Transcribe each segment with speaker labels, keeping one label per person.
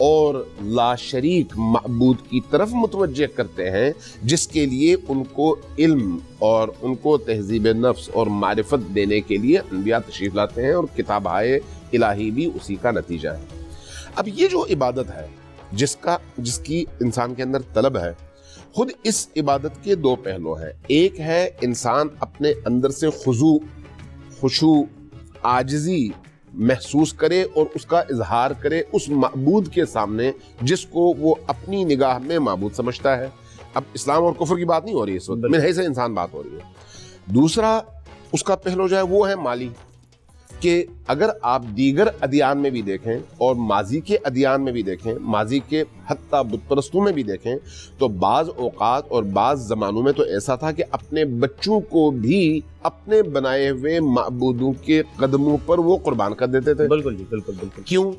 Speaker 1: اور لا شریک معبود کی طرف متوجہ کرتے ہیں، جس کے لیے ان کو علم اور ان کو تہذیب نفس اور معرفت دینے کے لیے انبیاء تشریف لاتے ہیں، اور کتابائے الہی بھی اسی کا نتیجہ ہے۔ اب یہ جو عبادت ہے جس کی انسان کے اندر طلب ہے، خود اس عبادت کے دو پہلو ہیں۔ ایک ہے انسان اپنے اندر سے خشوع عاجزی محسوس کرے اور اس کا اظہار کرے اس معبود کے سامنے جس کو وہ اپنی نگاہ میں معبود سمجھتا ہے۔ اب اسلام اور کفر کی بات نہیں ہو رہی اس وقت، من حیث انسان بات ہو رہی ہے۔ دوسرا اس کا پہلو جو ہے وہ ہے مالی، کہ اگر آپ دیگر ادیان میں بھی دیکھیں اور ماضی کے ادیان میں بھی دیکھیں، ماضی کے حتیٰ بت پرستوں میں بھی دیکھیں، تو بعض اوقات اور بعض زمانوں میں تو ایسا تھا کہ اپنے بچوں کو بھی اپنے بنائے ہوئے معبودوں کے قدموں پر وہ قربان کر دیتے تھے۔
Speaker 2: بالکل جی، بالکل بالکل۔
Speaker 1: کیوں؟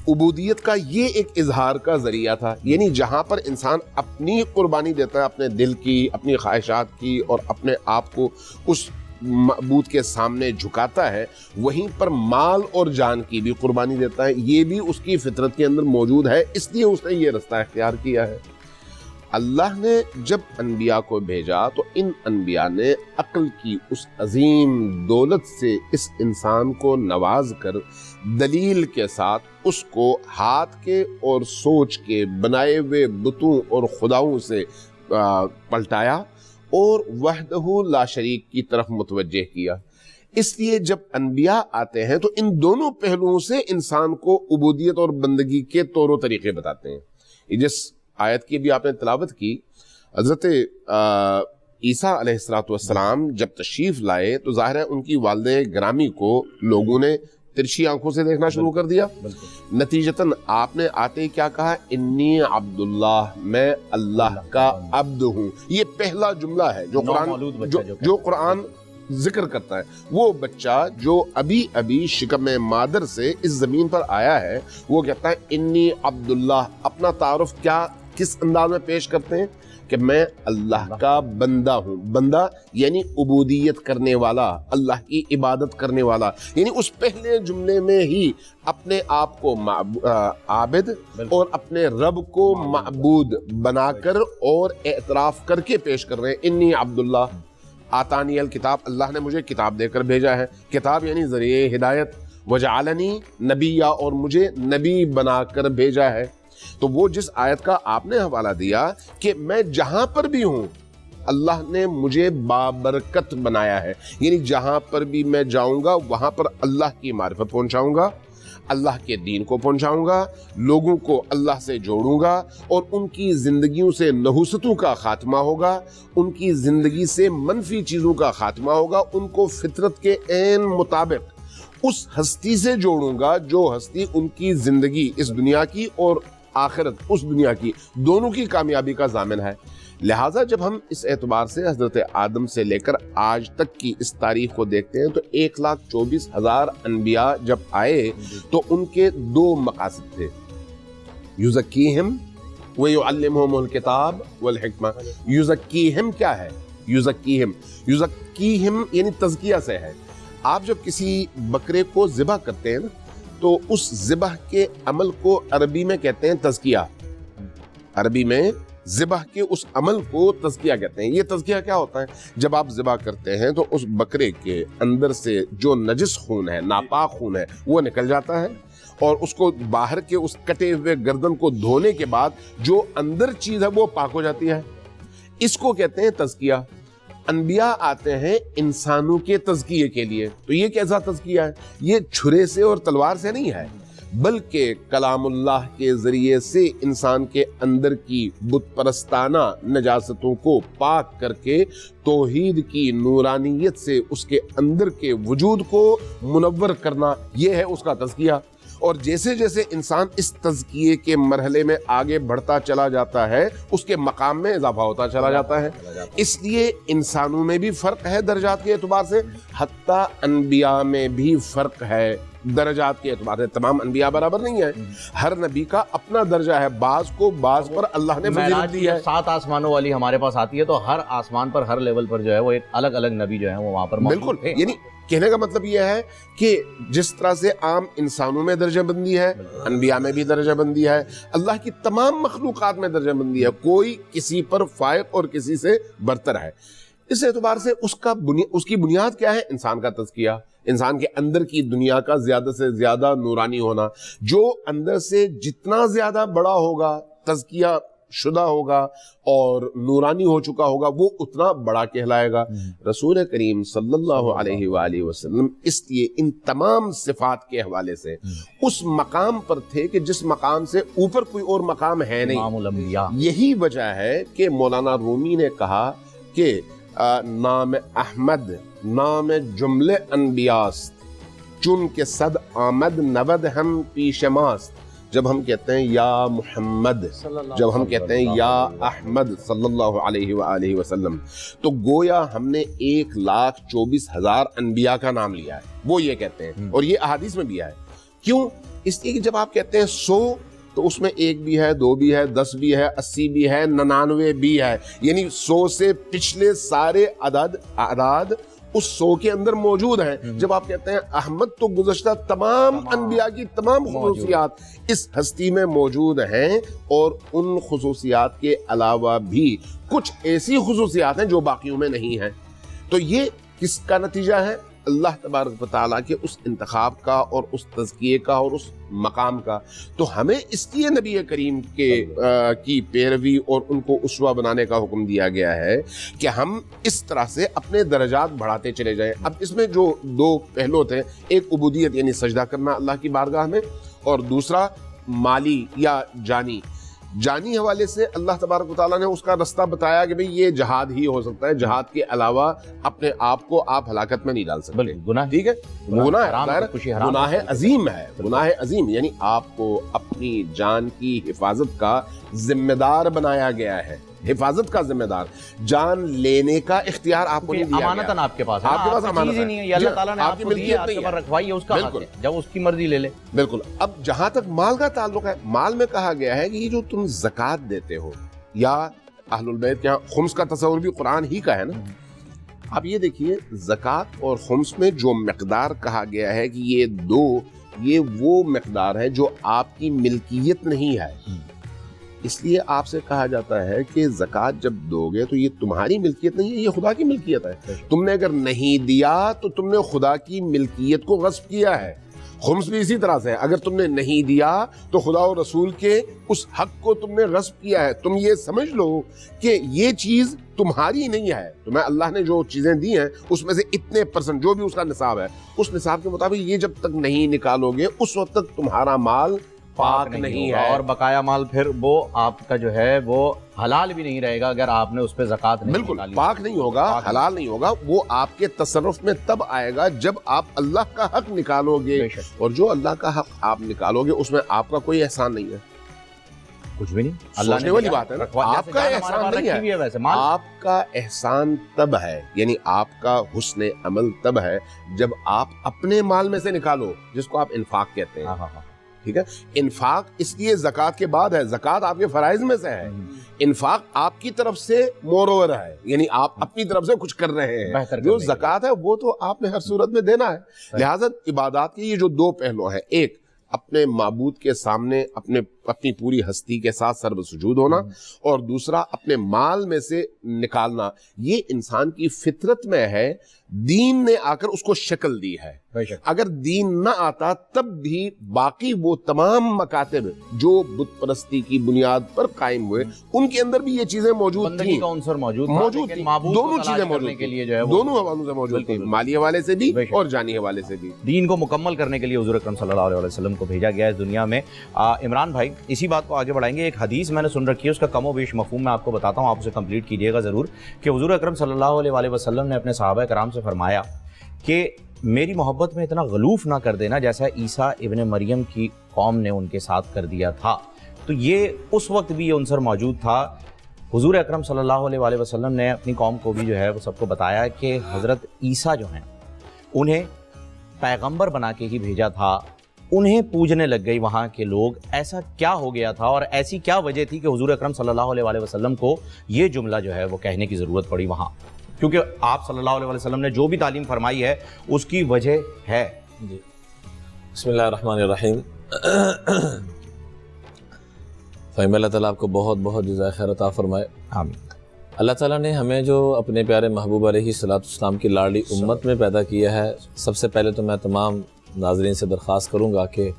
Speaker 1: عبودیت کا یہ ایک اظہار کا ذریعہ تھا، یعنی جہاں پر انسان اپنی قربانی دیتا ہے، اپنے دل کی، اپنی خواہشات کی، اور اپنے آپ کو اس معبود کے سامنے جھکاتا ہے، وہیں پر مال اور جان کی بھی قربانی دیتا ہے۔ یہ بھی اس کی فطرت کے اندر موجود ہے، اس لیے اس نے یہ رستہ اختیار کیا ہے۔ اللہ نے جب انبیاء کو بھیجا تو ان انبیاء نے عقل کی اس عظیم دولت سے اس انسان کو نواز کر دلیل کے ساتھ اس کو ہاتھ کے اور سوچ کے بنائے ہوئے بتوں اور خداؤں سے پلٹایا اور وحدہ لا شریک کی طرف متوجہ کیا۔ اس لیے جب انبیاء آتے ہیں تو ان دونوں پہلوؤں سے انسان کو عبودیت اور بندگی کے طور و طریقے بتاتے ہیں۔ جس آیت کی بھی آپ نے تلاوت کی، حضرت عیسیٰ علیہ السلام جب تشریف لائے تو ظاہر ہے ان کی والدہ گرامی کو لوگوں نے ترچھی آنکھوں سے دیکھنا شروع کر دیا۔ نتیجتاً آپ نے آتے ہی کیا کہا؟ انی عبداللہ، میں اللہ کا عبد ہوں۔ یہ پہلا جملہ ہے جو قرآن ذکر کرتا ہے۔ وہ بچہ جو ابھی شکم مادر سے اس زمین پر آیا ہے، وہ کہتا ہے انی عبداللہ۔ اپنا تعارف کس انداز میں پیش کرتے ہیں؟ کہ میں اللہ کا بندہ ہوں۔ بندہ یعنی عبودیت کرنے والا، اللہ کی عبادت کرنے والا، یعنی اس پہلے جملے میں ہی اپنے آپ کو عابد اور اپنے رب کو معبود بنا کر اور اعتراف کر کے پیش کر رہے ہیں۔ انی عبداللہ آتانی الکتاب، اللہ نے مجھے کتاب دے کر بھیجا ہے۔ کتاب یعنی ذریعہ ہدایت، وجعلنی نبیّا، اور مجھے نبی بنا کر بھیجا ہے۔ تو وہ جس آیت کا آپ نے حوالہ دیا کہ میں جہاں پر بھی ہوں اللہ نے مجھے بابرکت بنایا ہے، یعنی جہاں پر بھی میں جاؤں گا وہاں پر اللہ کی معرفت پہنچاؤں گا، اللہ کے دین کو پہنچاؤں گا، لوگوں کو اللہ سے جوڑوں گا، اور ان کی زندگیوں سے نحوستوں کا خاتمہ ہوگا، ان کی زندگی سے منفی چیزوں کا خاتمہ ہوگا، ان کو فطرت کے عین مطابق اس ہستی سے جوڑوں گا جو ہستی ان کی زندگی اس دنیا کی اور آخرت اس دنیا کی دونوں کی کامیابی کا ضامن ہے۔ لہٰذا جب ہم اس اعتبار سے حضرت آدم سے لے کر آج تک کی اس تاریخ کو دیکھتے ہیں تو 1,24,000 انبیاء جب آئے تو ان کے دو مقاصد تھے، یزکیہم ویعلمہم الکتاب والحکمہ۔ یزکیہم کیا ہے؟ یزکیہم یعنی تزکیہ سے ہے۔ آپ جب کسی بکرے کو ذبح کرتے ہیں نا تو اس ذبح کے عمل کو عربی میں کہتے ہیں تزکیہ۔ عربی میں ذبح کے اس عمل کو تزکیہ کہتے ہیں۔ یہ تزکیہ کیا ہوتا ہے؟ جب آپ ذبح کرتے ہیں تو اس بکرے کے اندر سے جو نجس خون ہے، ناپاک خون ہے، وہ نکل جاتا ہے، اور اس کو باہر کے اس کٹے ہوئے گردن کو دھونے کے بعد جو اندر چیز ہے وہ پاک ہو جاتی ہے۔ اس کو کہتے ہیں تزکیہ۔ انبیاء آتے ہیں انسانوں کے تزکیے کے لیے، تو یہ کیسا تزکیہ ہے؟ یہ چھرے سے اور تلوار سے نہیں ہے، بلکہ کلام اللہ کے ذریعے سے انسان کے اندر کی بت پرستانہ نجاستوں کو پاک کر کے توحید کی نورانیت سے اس کے اندر کے وجود کو منور کرنا، یہ ہے اس کا تزکیہ۔ اور جیسے جیسے انسان اس تزکیے کے مرحلے میں آگے بڑھتا چلا جاتا ہے اس کے مقام میں اضافہ ہوتا چلا جاتا ہے۔ اس لیے انسانوں میں بھی فرق ہے درجات کے اعتبار سے، حتیٰ انبیاء میں بھی فرق ہے درجات کے اعتبار سے۔ تمام انبیاء برابر نہیں ہیں، ہر نبی کا اپنا درجہ ہے، بعض کو بعض پر اللہ نے فضیلت دی ہے۔
Speaker 2: 7 آسمانوں والی ہمارے پاس آتی ہے تو ہر آسمان پر ہر لیول پر جو ہے وہ ایک الگ الگ نبی جو ہے وہ وہاں پر موجود
Speaker 1: بالکل،
Speaker 2: تھے۔
Speaker 1: یعنی کہنے کا مطلب یہ ہے کہ جس طرح سے عام انسانوں میں درجہ بندی ہے، انبیاء میں بھی درجہ بندی ہے، اللہ کی تمام مخلوقات میں درجہ بندی ہے، کوئی کسی پر فائق اور کسی سے برتر ہے۔ اس اعتبار سے اس کی بنیاد کیا ہے؟ انسان کا تزکیہ، انسان کے اندر کی دنیا کا زیادہ سے زیادہ نورانی ہونا۔ جو اندر سے جتنا زیادہ بڑا ہوگا، تزکیہ شدہ ہوگا اور نورانی ہو چکا ہوگا، وہ اتنا بڑا کہلائے گا۔ رسول کریم صلی اللہ علیہ وآلہ وسلم اس لیے ان تمام صفات کے حوالے سے اس مقام پر تھے کہ جس مقام سے اوپر کوئی اور مقام ہے نہیں۔
Speaker 2: امام الانبیاء۔
Speaker 1: یہی وجہ ہے کہ مولانا رومی نے کہا کہ نام احمد نام جملے انبیاست، چون کے صد آمد نود ہم پیش ماست۔ جب ہم کہتے ہیں یا محمد، جب ہم کہتے ہیں یا احمد صلی اللہ علیہ وآلہ وسلم، تو گویا ہم نے 1,24,000 انبیاء کا نام لیا ہے، وہ یہ کہتے ہیں، اور یہ احادیث میں بھی ہے۔ کیوں؟ اس لیے کہ جب آپ کہتے ہیں 100 تو اس میں 1 بھی ہے، 2 بھی ہے، 10 بھی ہے، 80 بھی ہے، 99 بھی ہے، یعنی 100 سے پچھلے سارے اعداد اس 100 کے اندر موجود ہیں۔ جب آپ کہتے ہیں احمد، تو گزشتہ تمام انبیاء کی تمام خصوصیات اس ہستی میں موجود ہیں، اور ان خصوصیات کے علاوہ بھی کچھ ایسی خصوصیات ہیں جو باقیوں میں نہیں ہیں۔ تو یہ کس کا نتیجہ ہے؟ اللہ تبارک و تعالیٰ کے اس انتخاب کا اور اس تزکیے کا اور اس مقام کا۔ تو ہمیں اس لیے نبی کریم کی پیروی اور ان کو اسوہ بنانے کا حکم دیا گیا ہے کہ ہم اس طرح سے اپنے درجات بڑھاتے چلے جائیں۔ اب اس میں جو 2 پہلو تھے، ایک عبودیت یعنی سجدہ کرنا اللہ کی بارگاہ میں، اور دوسرا مالی یا جانی حوالے سے اللہ تبارک و تعالیٰ نے اس کا رستہ بتایا کہ بھئی یہ جہاد ہی ہو سکتا ہے، جہاد کے علاوہ اپنے آپ کو آپ ہلاکت میں نہیں ڈال سکتے۔
Speaker 2: گناہ،
Speaker 1: ٹھیک ہے، گناہ
Speaker 2: گناہ
Speaker 1: عظیم ہے، گناہ عظیم، یعنی آپ کو اپنی جان کی حفاظت کا ذمہ دار بنایا گیا ہے، حفاظت کا ذمہ دار۔ جان لینے کا اختیار آپ کو نہیں دیا گیا،
Speaker 2: امانتاً آپ کے پاس ہے،
Speaker 1: آپ کے پاس امانت
Speaker 2: چیز ہی نہیں ہے، یہ اللہ تعالیٰ نے آپ کو دی ہے، آپ کے پر رکھوائی ہے، اس کا حق ہے، جب اس کی مرضی لے لے۔
Speaker 1: بالکل۔ اب جہاں تک مال کا تعلق ہے، مال میں کہا گیا ہے کہ یہ جو تم زکوٰۃ دیتے ہو، یا اہل البیت کے یہاں خمس کا تصور بھی قرآن ہی کا ہے نا۔ اب یہ دیکھیے، زکوٰۃ اور خمس میں جو مقدار کہا گیا ہے کہ یہ وہ مقدار ہے جو آپ کی ملکیت نہیں ہے، اس لیے آپ سے کہا جاتا ہے کہ زکوٰۃ جب دو گے تو یہ تمہاری ملکیت نہیں ہے، یہ خدا کی ملکیت ہے۔ تم نے اگر نہیں دیا تو تم نے خدا کی ملکیت کو غصب کیا ہے۔ خمس بھی اسی طرح سے ہے، اگر تم نے نہیں دیا تو خدا و رسول کے اس حق کو تم نے غصب کیا ہے۔ تم یہ سمجھ لو کہ یہ چیز تمہاری نہیں ہے، تمہیں اللہ نے جو چیزیں دی ہیں اس میں سے اتنے % جو بھی اس کا نصاب ہے، اس نصاب کے مطابق یہ جب تک نہیں نکالو گے اس وقت تک تمہارا مال پاک نہیں ہے،
Speaker 2: اور بقایا مال پھر وہ آپ کا جو ہے وہ حلال بھی نہیں رہے گا اگر آپ نے اس پہ زکوٰۃ نہیں
Speaker 1: بالکل
Speaker 2: نکالی۔
Speaker 1: پاک نہیں ہوگا، حلال نہیں ہوگا، وہ آپ کے تصرف میں تب آئے گا جب آپ اللہ کا حق نکالو گے، اور جو اللہ کا حق آپ نکالو گے اس میں آپ کا کوئی احسان نہیں ہے،
Speaker 2: کچھ بھی نہیں۔
Speaker 1: سوچنے والی بات ہے نا، آپ کا احسان نہیں ہے، آپ کا احسان تب ہے، یعنی آپ کا حسن عمل تب ہے جب آپ اپنے مال میں سے نکالو، جس کو آپ انفاق کہتے ہیں۔ ٹھیک ہے، انفاق اس لیے زکوٰۃ کے بعد ہے، زکوٰۃ آپ کے فرائض میں سے ہے، انفاق آپ کی طرف سے مورور ہے، یعنی آپ اپنی طرف سے کچھ کر رہے ہیں۔ جو زکوٰۃ ہے وہ تو آپ نے ہر صورت میں دینا ہے۔ لہٰذا عبادات کے یہ جو 2 پہلو ہیں، ایک اپنے معبود کے سامنے اپنی پوری ہستی کے ساتھ سر سجود ہونا، اور دوسرا اپنے مال میں سے نکالنا، یہ انسان کی فطرت میں ہے، دین نے آ کر اس کو شکل دی ہے۔ اگر دین نہ آتا تب بھی باقی وہ تمام مکاتب جو بت پرستی کی بنیاد پر قائم ہوئے ان کے اندر بھی یہ چیزیں موجود تھیں، موجود تھیں، دونوں چیزیں موجود تھیں، دونوں حوالوں سے موجود تھیں، مالی حوالے سے بھی اور جانی حوالے سے بھی۔
Speaker 2: دین کو مکمل کرنے کے لیے حضور اکرم صلی اللہ علیہ وسلم کو بھیجا گیا اس دنیا میں۔ عمران بھائی اسی بات کو آگے بڑھائیں گے۔ ایک حدیث میں نے سن رکھی ہے، اس کا کم و بیش مفہوم میں آپ کو بتاتا ہوں، آپ اسے کمپلیٹ کیجئے گا ضرور، کہ حضور اکرم صلی اللہ علیہ وسلم نے اپنے صحابہ کرام سے فرمایا کہ میری محبت میں اتنا غلوف نہ کر دینا جیسا عیسیٰ ابن مریم کی قوم نے ان کے ساتھ کر دیا تھا۔ تو یہ اس وقت بھی یہ عنصر موجود تھا۔ حضور اکرم صلی اللہ علیہ وسلم نے اپنی قوم کو بھی جو ہے وہ سب کو بتایا کہ حضرت عیسیٰ جو ہیں انہیں پیغمبر بنا کے ہی بھیجا تھا، انہیں پوجنے لگ گئی وہاں کے لوگ۔ ایسا کیا ہو گیا تھا اور ایسی کیا وجہ تھی کہ حضور اکرم صلی اللہ علیہ وسلم کو یہ جملہ جو ہے وہ کہنے کی ضرورت پڑی وہاں؟ کیونکہ آپ صلی اللہ علیہ وسلم نے جو بھی تعلیم فرمائی ہے اس کی وجہ ہے.
Speaker 3: جی بسم اللہ الرحمن الرحیم. فہم اللہ تعالیٰ آپ کو بہت بہت جزائے خیر عطا فرمائے.
Speaker 2: آمین.
Speaker 3: اللہ تعالیٰ نے ہمیں جو اپنے پیارے محبوب علیہ السلام کی لاڈلی امت میں پیدا کیا ہے، سب سے پہلے تو میں تمام ناظرین سے درخواست کروں گا کہ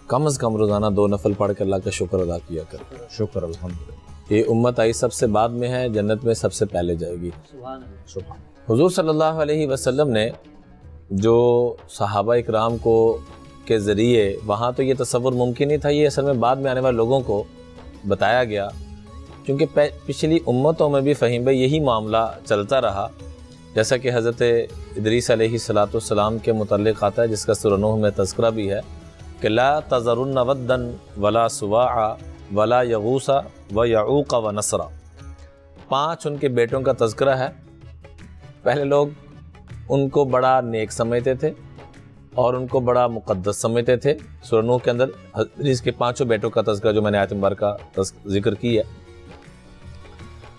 Speaker 3: کم از کم روزانہ 2 نفل پڑھ کے اللہ کا شکر ادا کیا کریں.
Speaker 2: شکر الحمدللہ.
Speaker 3: یہ امت آئی سب سے بعد میں ہے، جنت میں سب سے پہلے جائے گی.
Speaker 2: سبحان.
Speaker 3: حضور صلی اللہ علیہ وسلم نے جو صحابہ اکرام کو کے ذریعے، وہاں تو یہ تصور ممکن نہیں تھا، یہ اصل میں بعد میں آنے والے لوگوں کو بتایا گیا، کیونکہ پچھلی امتوں میں بھی فہیم بھائی یہی معاملہ چلتا رہا. جیسا کہ حضرت ادریس علیہ السلام کے متعلق آتا ہے، جس کا سورہ نوح میں تذکرہ بھی ہے کہ لا تذرن ودا ولا سواعا ولا یغوث و یعوق و نصرا. 5 ان کے بیٹوں کا تذکرہ ہے. پہلے لوگ ان کو بڑا نیک سمجھتے تھے اور ان کو بڑا مقدس سمجھتے تھے. سورہ نوح کے اندر ادریس کے 5 بیٹوں کا تذکرہ جو میں نے آیت مبارکہ ذکر کی ہے.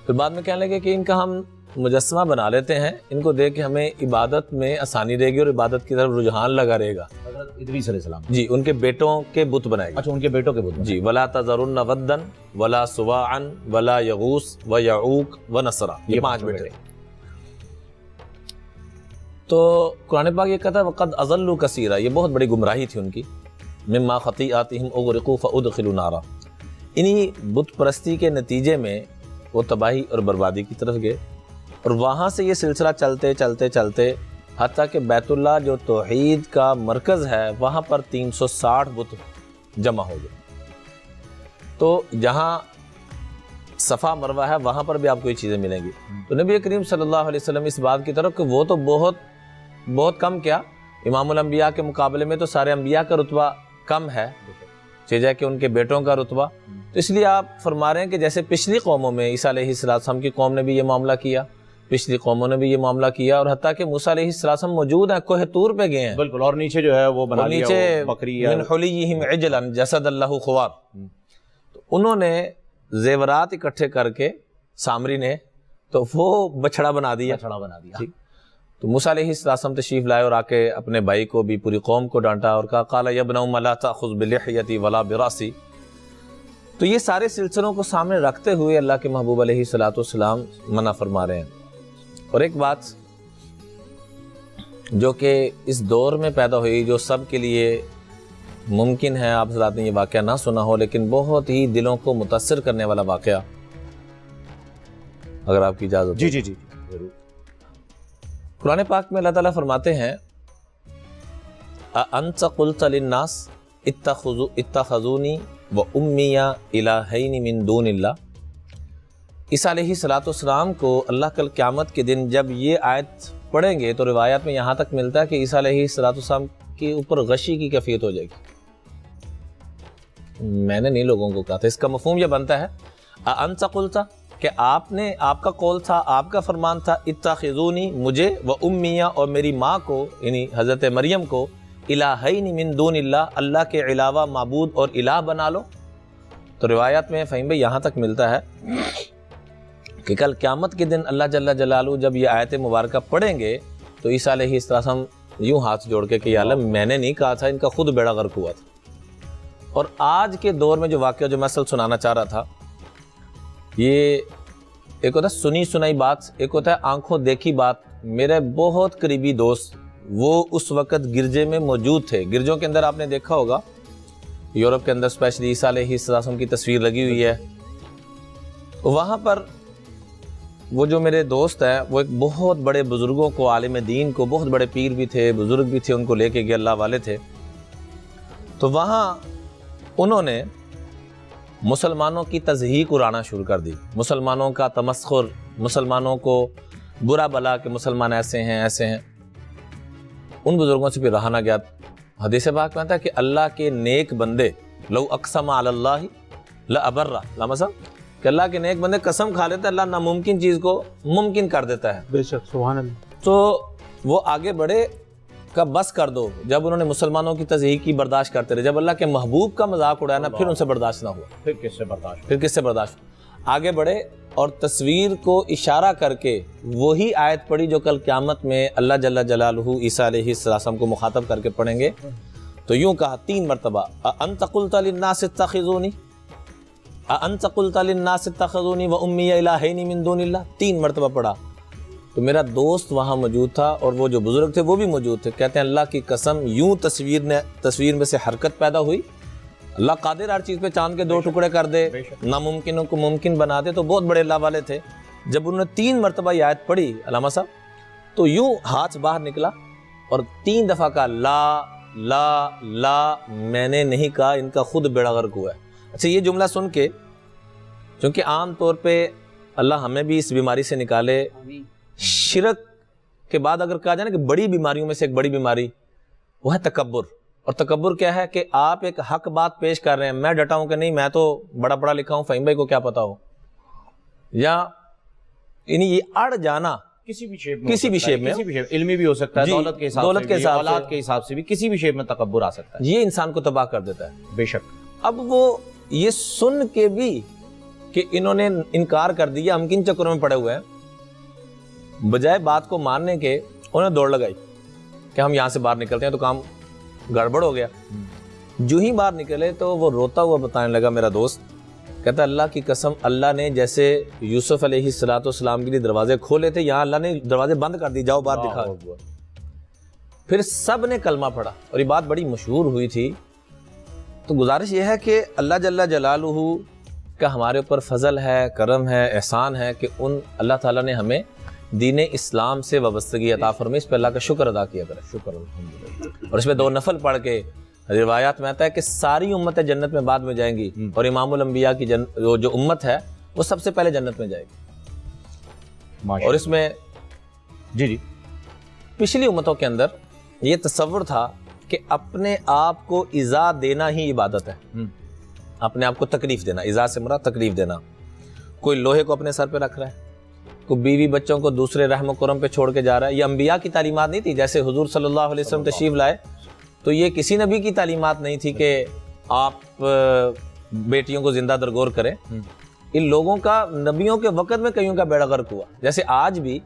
Speaker 3: پھر بعد میں کہنے لگے کہ ان کا ہم مجسمہ بنا لیتے ہیں، ان کو دیکھ کے ہمیں عبادت میں آسانی رہے گی اور عبادت کی طرف رجحان لگا رہے گا.
Speaker 2: حضرت ادریس علیہ السلام
Speaker 3: جی ان کے بیٹوں کے بت بنائے گے.
Speaker 2: اچھا ان کے بیٹوں کے بت.
Speaker 3: جی ولا تذرن ودا ولا سواعا ولا یغوث و یعوق و نصرا، یہ 5 بیٹے. تو قرآن پاک یہ کہتا ہے وقد اضلوا کثیرا، یہ بہت بڑی گمراہی تھی ان کی. مما خطیئاتہم اغرقوا فادخلوا نارا. انہی بت پرستی کے نتیجے میں وہ تباہی اور بربادی کی طرف گئے، اور وہاں سے یہ سلسلہ چلتے چلتے چلتے حتیٰ کہ بیت اللہ جو توحید کا مرکز ہے وہاں پر 360 بت جمع ہو گئے. تو جہاں صفا مروہ ہے وہاں پر بھی آپ کو یہ چیزیں ملیں گی. تو نبی کریم صلی اللہ علیہ وسلم اس بات کی طرف کہ وہ تو بہت کم کیا، امام الانبیاء کے مقابلے میں تو سارے انبیاء کا رتبہ کم ہے، چیزیں کہ ان کے بیٹوں کا رتبہ. تو اس لیے آپ فرما رہے ہیں کہ جیسے پچھلی قوموں میں عیسیٰ علیہ السلام کی قوم نے بھی یہ معاملہ کیا، پچھلی قوموں نے بھی یہ معاملہ کیا، اور حتیٰ کہ موسیٰ علیہ السلام موجود ہیں، کوہ طور پہ گئے ہیں.
Speaker 2: بالکل. اور نیچے جو ہے وہ بنا لیا
Speaker 3: نیچے
Speaker 2: بکری
Speaker 3: من حلیہم عجلا جسد اللہ خوار. تو انہوں نے زیورات اکٹھے کر کے سامری نے تو وہ بچڑا بنا دیا. تو موسیٰ علیہ السلام تشریف لائے اور آ کے اپنے بھائی کو بھی پوری قوم کو ڈانٹا اور کہا قال یا ابن ام لا تأخذ بلحیتی ولا براسی. تو یہ سارے سلسلوں کو سامنے رکھتے ہوئے اللہ کے محبوب علیہ السلام منع فرما رہے ہیں. اور ایک بات جو کہ اس دور میں پیدا ہوئی، جو سب کے لیے ممکن ہے، آپ حضرات نے یہ واقعہ نہ سنا ہو لیکن بہت ہی دلوں کو متاثر کرنے والا واقعہ، اگر آپ کی اجازت.
Speaker 2: جی ضرور.
Speaker 3: قرآن پاک میں اللہ تعالیٰ فرماتے ہیں اَأَنْتَ قُلْتَ لِلنَّاسِ اتَّخَذُونِي وَأُمِّيَ إِلَٰهَيْنِ مِن دُونِ اللَّهِ. عیسیٰ علیہ السلام کو اللہ کل قیامت کے دن جب یہ آیت پڑھیں گے تو روایات میں یہاں تک ملتا ہے کہ عیسیٰ علیہ السلام کے اوپر غشی کی کیفیت ہو جائے گی. میں نے نہیں لوگوں کو کہا تھا. اس کا مفہوم یہ بنتا ہے اَأَنْتَ قُلْتَ کہ آپ کا قول تھا، آپ کا فرمان تھا، اتخذونی مجھے و امیہ اور میری ماں کو یعنی حضرت مریم کو الہین من دون اللہ اللہ کے علاوہ معبود اور الہ بنا لو. تو روایات میں فہیم بھائی یہاں تک ملتا ہے کہ کل قیامت کے دن اللہ جل جلالہ جب یہ آیت مبارکہ پڑھیں گے تو عیسیٰ علیہ السلام یوں ہاتھ جوڑ کے کہ یا اللہ میں نے نہیں کہا تھا، ان کا خود بیڑا غرق ہوا تھا. اور آج کے دور میں جو واقعہ جو میں اصل سنانا چاہ رہا تھا، یہ ایک ہوتا ہے سنی سنائی بات، ایک ہوتا ہے آنکھوں دیکھی بات. میرے بہت قریبی دوست وہ اس وقت گرجے میں موجود تھے. گرجوں کے اندر آپ نے دیکھا ہوگا یورپ کے اندر اسپیشلی عیسیٰ علیہ السلام کی تصویر لگی ہوئی ہے. وہاں پر وہ جو میرے دوست ہیں وہ ایک بہت بڑے بزرگوں کو، عالم دین کو، بہت بڑے پیر بھی تھے، بزرگ بھی تھے، ان کو لے کے گئے، اللہ والے تھے. تو وہاں انہوں نے مسلمانوں کی تضحیق اڑانا شروع کر دی، مسلمانوں کا تمسخر، مسلمانوں کو برا بلا کہ مسلمان ایسے ہیں ایسے ہیں. ان بزرگوں سے بھی رہا نہ گیا. حدیث پاک میں آتا ہے کہ اللہ کے نیک بندے لو اقسم علی اللہ لابرہ، لامسا کہ اللہ کے نیک بندے قسم کھا لیتے اللہ ناممکن چیز کو ممکن کر دیتا ہے.
Speaker 4: بے شک سبحان اللہ.
Speaker 3: تو وہ آگے بڑھے کا بس کر دو. جب انہوں نے مسلمانوں کی تضحیق کی برداشت کرتے رہے، جب اللہ کے محبوب کا مذاق اڑایا نا پھر ان سے برداشت نہ ہوا.
Speaker 2: پھر کس سے برداشت؟
Speaker 3: آگے بڑھے اور تصویر کو اشارہ کر کے وہی آیت پڑھی جو کل قیامت میں اللہ جل جلالہ عیسیٰ علیہ السلام کو مخاطب کر کے پڑھیں گے. تو یوں کہا 3 مرتبہ اَأَنْتَ قُلْتَ لِلنَّاسِ اتَّخِذُونِي اَأَنْتَ قُلْتَ لِلنَّاسِ اتَّخِذُونِي وَأُمِّيَ إِلَٰهَيْنِ مِن دُونِ اللَّهِ 3 مرتبہ پڑھا. تو میرا دوست وہاں موجود تھا اور وہ جو بزرگ تھے وہ بھی موجود تھے. کہتے ہیں اللہ کی قسم یوں تصویر میں سے حرکت پیدا ہوئی. اللہ قادر ہر چیز پہ چاند کے 2 ٹکڑے کر دے, ناممکنوں کو ممکن بنا دے, تو بہت بڑے اللہ والے تھے. جب انہوں نے 3 مرتبہ یہ آیت پڑھی علامہ صاحب تو یوں ہاتھ باہر نکلا اور 3 دفعہ کہا لا لا لا, میں نے نہیں کہا, ان کا خود بیڑا غرق ہوا ہے. اچھا یہ جملہ سن کے, چونکہ عام طور پہ اللہ ہمیں بھی اس بیماری سے نکالے, شرک کے بعد اگر کہا جائے نا کہ بڑی بیماریوں میں سے ایک بڑی بیماری وہ ہے تکبر. اور تکبر کیا ہے کہ آپ ایک حق بات پیش کر رہے ہیں, میں ڈٹا ہوں کہ نہیں میں تو بڑا پڑھا لکھا ہوں, فہیم بھائی کو کیا پتا ہو, یا یعنی یہ اڑ جانا کسی بھی شیپ میں
Speaker 2: علمی بھی ہو سکتا ہے, دولت کے حساب سے, اولاد کے حساب سے بھی, کسی بھی شیپ میں تکبر آ سکتا ہے.
Speaker 3: یہ انسان کو تباہ کر دیتا ہے.
Speaker 2: بے شک.
Speaker 3: اب وہ یہ سن کے بھی کہ انہوں نے انکار کر دیا, ہم کن چکروں میں پڑے ہوئے ہیں, بجائے بات کو ماننے کے انہوں نے دوڑ لگائی کہ ہم یہاں سے باہر نکلتے ہیں, تو کام گڑبڑ ہو گیا. جو ہی باہر نکلے تو وہ روتا ہوا بتانے لگا میرا دوست, کہتا اللہ کی قسم اللہ نے جیسے یوسف علیہ السلام کے لیے دروازے کھولے تھے, یہاں اللہ نے دروازے بند کر دی, جاؤ باہر دکھا. پھر سب نے کلمہ پڑھا اور یہ بات بڑی مشہور ہوئی تھی. تو گزارش یہ ہے کہ اللہ جل جلالہ کا ہمارے اوپر فضل ہے, کرم ہے, احسان ہے کہ اللہ تعالیٰ نے ہمیں دین اسلام سے وابستگی عطا فرمائی. اس پہ اللہ کا شکر ادا کیا کرے. شکر الحمدللہ. اور اس میں 2 نفل پڑھ کے روایات میں آتا ہے کہ ساری امتیں جنت میں بعد میں جائیں گی, اور امام الانبیاء کی جو امت ہے وہ سب سے پہلے جنت میں جائے گی. اور اس میں
Speaker 2: جی
Speaker 3: پچھلی امتوں کے اندر یہ تصور تھا کہ اپنے آپ کو ایذا دینا ہی عبادت ہے, اپنے آپ کو تکلیف دینا. ایذا سے مراد تکلیف دینا. کوئی لوہے کو اپنے سر پہ رکھ رہا ہے, کوئی بیوی بچوں کو دوسرے رحم و کرم پہ چھوڑ کے جا رہا ہے. یہ انبیاء کی تعلیمات نہیں تھی. جیسے حضور صلی اللہ علیہ وسلم تشریف لائے تو یہ کسی نبی کی تعلیمات نہیں تھی کہ آپ بیٹیوں کو زندہ درگور کریں. ان لوگوں کا نبیوں کے وقت میں کئیوں کا بیڑا غرق ہوا. جیسے آج بھی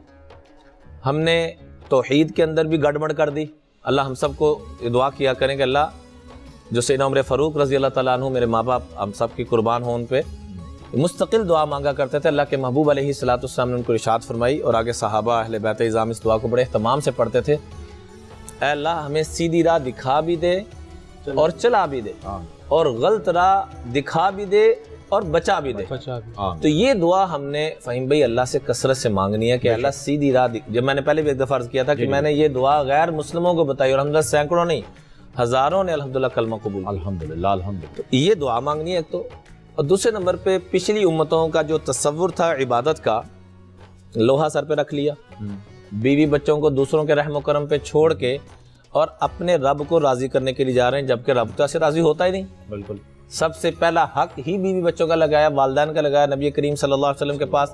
Speaker 3: ہم نے توحید کے اندر بھی گڑبڑ کر دی. اللہ ہم سب کو دعا کیا کریں کہ اللہ جو سیدنا عمر فاروق رضی اللہ تعالیٰ عنہ, میرے ماں باپ ہم سب کی قربان ہوں, ان پہ مستقل دعا مانگا کرتے تھے. اللہ کے محبوب علیہ السلام نے ان کو ارشاد فرمائی, اور آگے صحابہ اہل بیت اعظام اس دعا کو بڑے اہتمام سے پڑھتے تھے, اے اللہ ہمیں سیدھی راہ دکھا بھی دے اور چلا بھی دے, اور غلط راہ دکھا بھی دے اور بچا بھی دے. تو یہ دعا ہم نے فہیم بھائی اللہ سے کثرت سے مانگنی ہے کہ اللہ سیدھی راہ جب میں نے پہلے بھی ایک دفعہ عرض کیا تھا کہ میں نے یہ دعا غیر مسلموں کو بتائی, اور الحمدللہ سینکڑوں نہیں ہزاروں نے الحمدللہ کلمہ قبول.
Speaker 2: الحمدللہ الحمدللہ.
Speaker 3: یہ دعا مانگنی ہے ایک تو. اور دوسرے نمبر پہ پچھلی امتوں کا جو تصور تھا عبادت کا, لوہا سر پہ رکھ لیا, بیوی بچوں کو دوسروں کے رحم و کرم پہ چھوڑ کے اور اپنے رب کو راضی کرنے کے لیے جا رہے ہیں, جبکہ رب تو ایسے راضی ہوتا ہی نہیں.
Speaker 2: بالکل.
Speaker 3: سب سے پہلا حق ہی بیوی بچوں کا لگایا, والدین کا لگایا. نبی کریم صلی اللہ علیہ وسلم کے پاس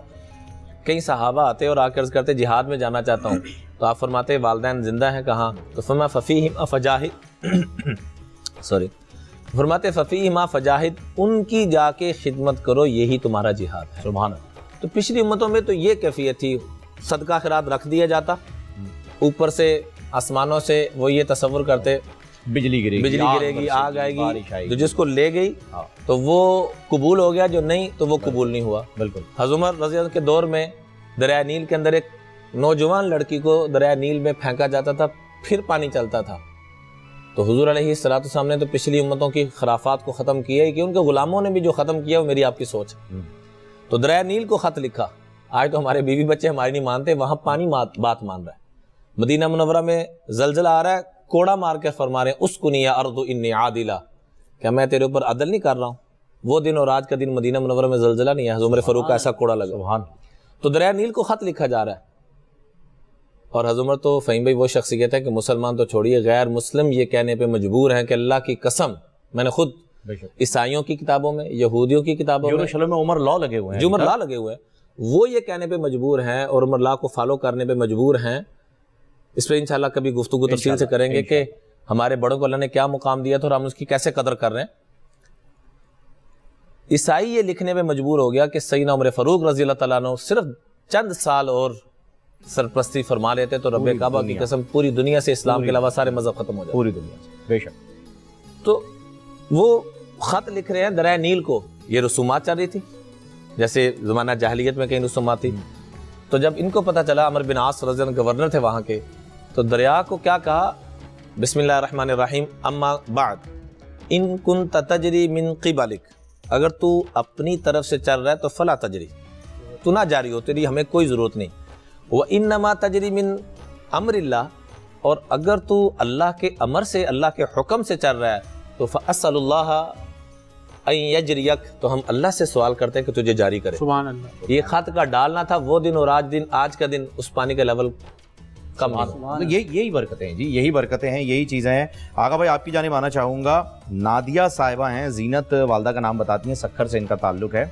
Speaker 3: کئی صحابہ آتے اور آ کے عرض کرتے جہاد میں جانا چاہتا ہوں, تو آپ فرماتے والدین زندہ ہیں کہاں, تو فرمایا ففیہم فجاہد فرماتے ففیہما فجاہد, ان کی جا کے خدمت کرو, یہی تمہارا جہاد ہے.
Speaker 2: سبحان اللہ.
Speaker 3: تو پچھلی امتوں میں تو یہ کیفیت تھی, صدقہ خیرات رکھ دیا جاتا, اوپر سے آسمانوں سے وہ یہ تصور کرتے
Speaker 2: بجلی گرے گی,
Speaker 3: آگ آئے گی, جو جس کو لے گئی تو وہ قبول ہو گیا, جو نہیں تو وہ قبول نہیں ہوا.
Speaker 2: بالکل.
Speaker 3: حضرت عمر رضی اللہ کے دور میں دریائے نیل کے اندر ایک نوجوان لڑکی کو دریائے نیل میں پھینکا جاتا تھا, پھر پانی چلتا تھا. تو حضور علیہ السلام نے تو پچھلی امتوں کی خرافات کو ختم کیا ہی, کہ ان کے غلاموں نے بھی جو ختم کیا وہ میری آپ کی سوچ ہے. تو دریائے نیل کو خط لکھا, آج تو ہمارے بیوی بچے ہماری نہیں مانتے, وہاں پانی بات مان رہا ہے. مدینہ منورہ میں زلزلہ آ رہا ہے, کوڑا مار کے فرما رہے ہیں اسکنی یا ارض انی عادلہ, کہ میں تیرے اوپر عدل نہیں کر رہا ہوں. وہ دن اور آج کا دن مدینہ منورہ میں زلزلہ نہیں ہے, حضرت عمر فاروق کا ایسا کوڑا لگا.
Speaker 2: سبحان.
Speaker 3: تو دریائے نیل کو خط لکھا جا رہا ہے, اور حضرت عمر تو فہیم بھائی وہ شخصیت ہے کہ مسلمان تو چھوڑیے, غیر مسلم یہ کہنے پہ مجبور ہیں کہ اللہ کی قسم, میں نے خود عیسائیوں کی کتابوں میں, یہودیوں کی کتابوں میں,
Speaker 2: یروشلم میں عمر لا لگے ہوئے ہیں,
Speaker 3: جو عمر لا لگے ہوئے ہیں, وہ یہ کہنے پہ مجبور ہیں اور عمر لا کو فالو کرنے پہ مجبور ہیں. اس پہ انشاءاللہ کبھی گفتگو تفصیل سے کریں گے کہ ہمارے بڑوں کو اللہ نے کیا مقام دیا تھا اور ہم اس کی کیسے قدر کر رہے ہیں. عیسائی یہ لکھنے میں مجبور ہو گیا کہ سیدنا عمر فاروق رضی اللہ تعالیٰ عنہ صرف چند سال اور سرپرستی فرما لیتے تو رب کعبہ کی قسم پوری دنیا سے اسلام کے علاوہ سارے مذہب ختم ہو جاتے.
Speaker 2: پوری دنیا سے بے شک.
Speaker 3: تو وہ خط لکھ رہے ہیں دریائے نیل کو. یہ رسومات چل رہی تھی جیسے زمانہ جاہلیت میں کہیں رسومات تھی. تو جب ان کو پتہ چلا، عمر بن عاص رضی اللہ عنہ گورنر تھے وہاں کے، تو دریا کو کیا کہا، بسم اللہ الرحمن الرحیم، اما بعد ان کنت تجری من قبلک، اگر تو اپنی طرف سے چل رہا ہے تو فلا تجری، تو نہ جاری ہو، تیری ہمیں کوئی ضرورت نہیں. وانما تجری من امر اللہ، اور اگر تو اللہ کے امر سے، اللہ کے حکم سے چل رہا ہے تو فاسأل اللہ ان یجریک، تو ہم اللہ سے سوال کرتے ہیں کہ تجھے جاری کرے.
Speaker 4: سبحان اللہ.
Speaker 3: یہ خط کا ڈالنا تھا وہ دن اور آج کا دن اس پانی کا لیول کم نہیں.
Speaker 2: یہی برکتیں ہیں جی، یہی برکتیں ہیں، یہی چیزیں ہیں. آغا بھائی آپ کی جانب آنا چاہوں گا. نادیہ صاحبہ ہیں، زینت والدہ کا نام بتاتی ہیں، سکھر سے ان کا تعلق ہے.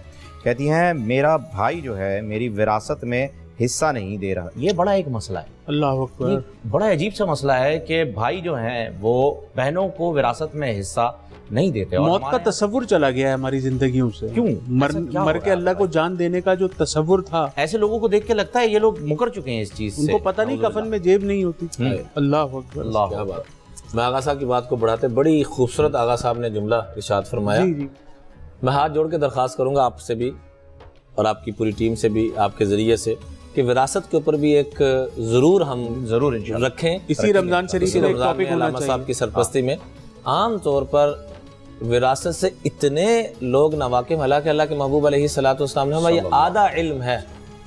Speaker 2: کہتی ہیں میرا بھائی جو ہے میری وراثت میں حصہ نہیں دے رہا. یہ بڑا ایک مسئلہ ہے،
Speaker 4: اللہ اکبر.
Speaker 2: یہ بڑا عجیب سا مسئلہ ہے کہ بھائی جو ہیں وہ بہنوں کو وراثت میں حصہ نہیں دیتے. اور
Speaker 4: موت کا تصور چلا گیا ہے ہماری زندگیوں سے.
Speaker 2: کیوں
Speaker 4: مر کے اللہ کو جان دینے کا جو تصور تھا،
Speaker 2: ایسے لوگوں کو دیکھ کے لگتا ہے یہ لوگ مکر چکے ہیں اس چیز سے.
Speaker 4: ان کو پتہ نہیں کفن میں جیب نہیں ہوتی. اللہ اکبر.
Speaker 2: اللہ
Speaker 3: کیا بات. میں آغا صاحب کی بات کو بڑھاتے، بڑی خوبصورت آغا صاحب نے جملہ ارشاد فرمایا.
Speaker 4: جی جی.
Speaker 3: میں ہاتھ جوڑ کے درخواست کروں گا آپ سے بھی اور آپ کی پوری ٹیم سے بھی، آپ کے ذریعے سے، کہ وراثت کے اوپر بھی ایک ضرور ہم
Speaker 2: ضرور انشاءاللہ
Speaker 3: رکھیں.
Speaker 4: اسی رمضان شریف میں ایک ٹاپک ہونا
Speaker 3: علامہ صاحب کی
Speaker 4: چاہیے.
Speaker 3: سرپرستی میں عام طور پر وراثت سے اتنے لوگ ناواقف، حالانکہ اللہ کے محبوب علیہ الصلوۃ والسلام نے ہمیں یہ آدھا علم ہے،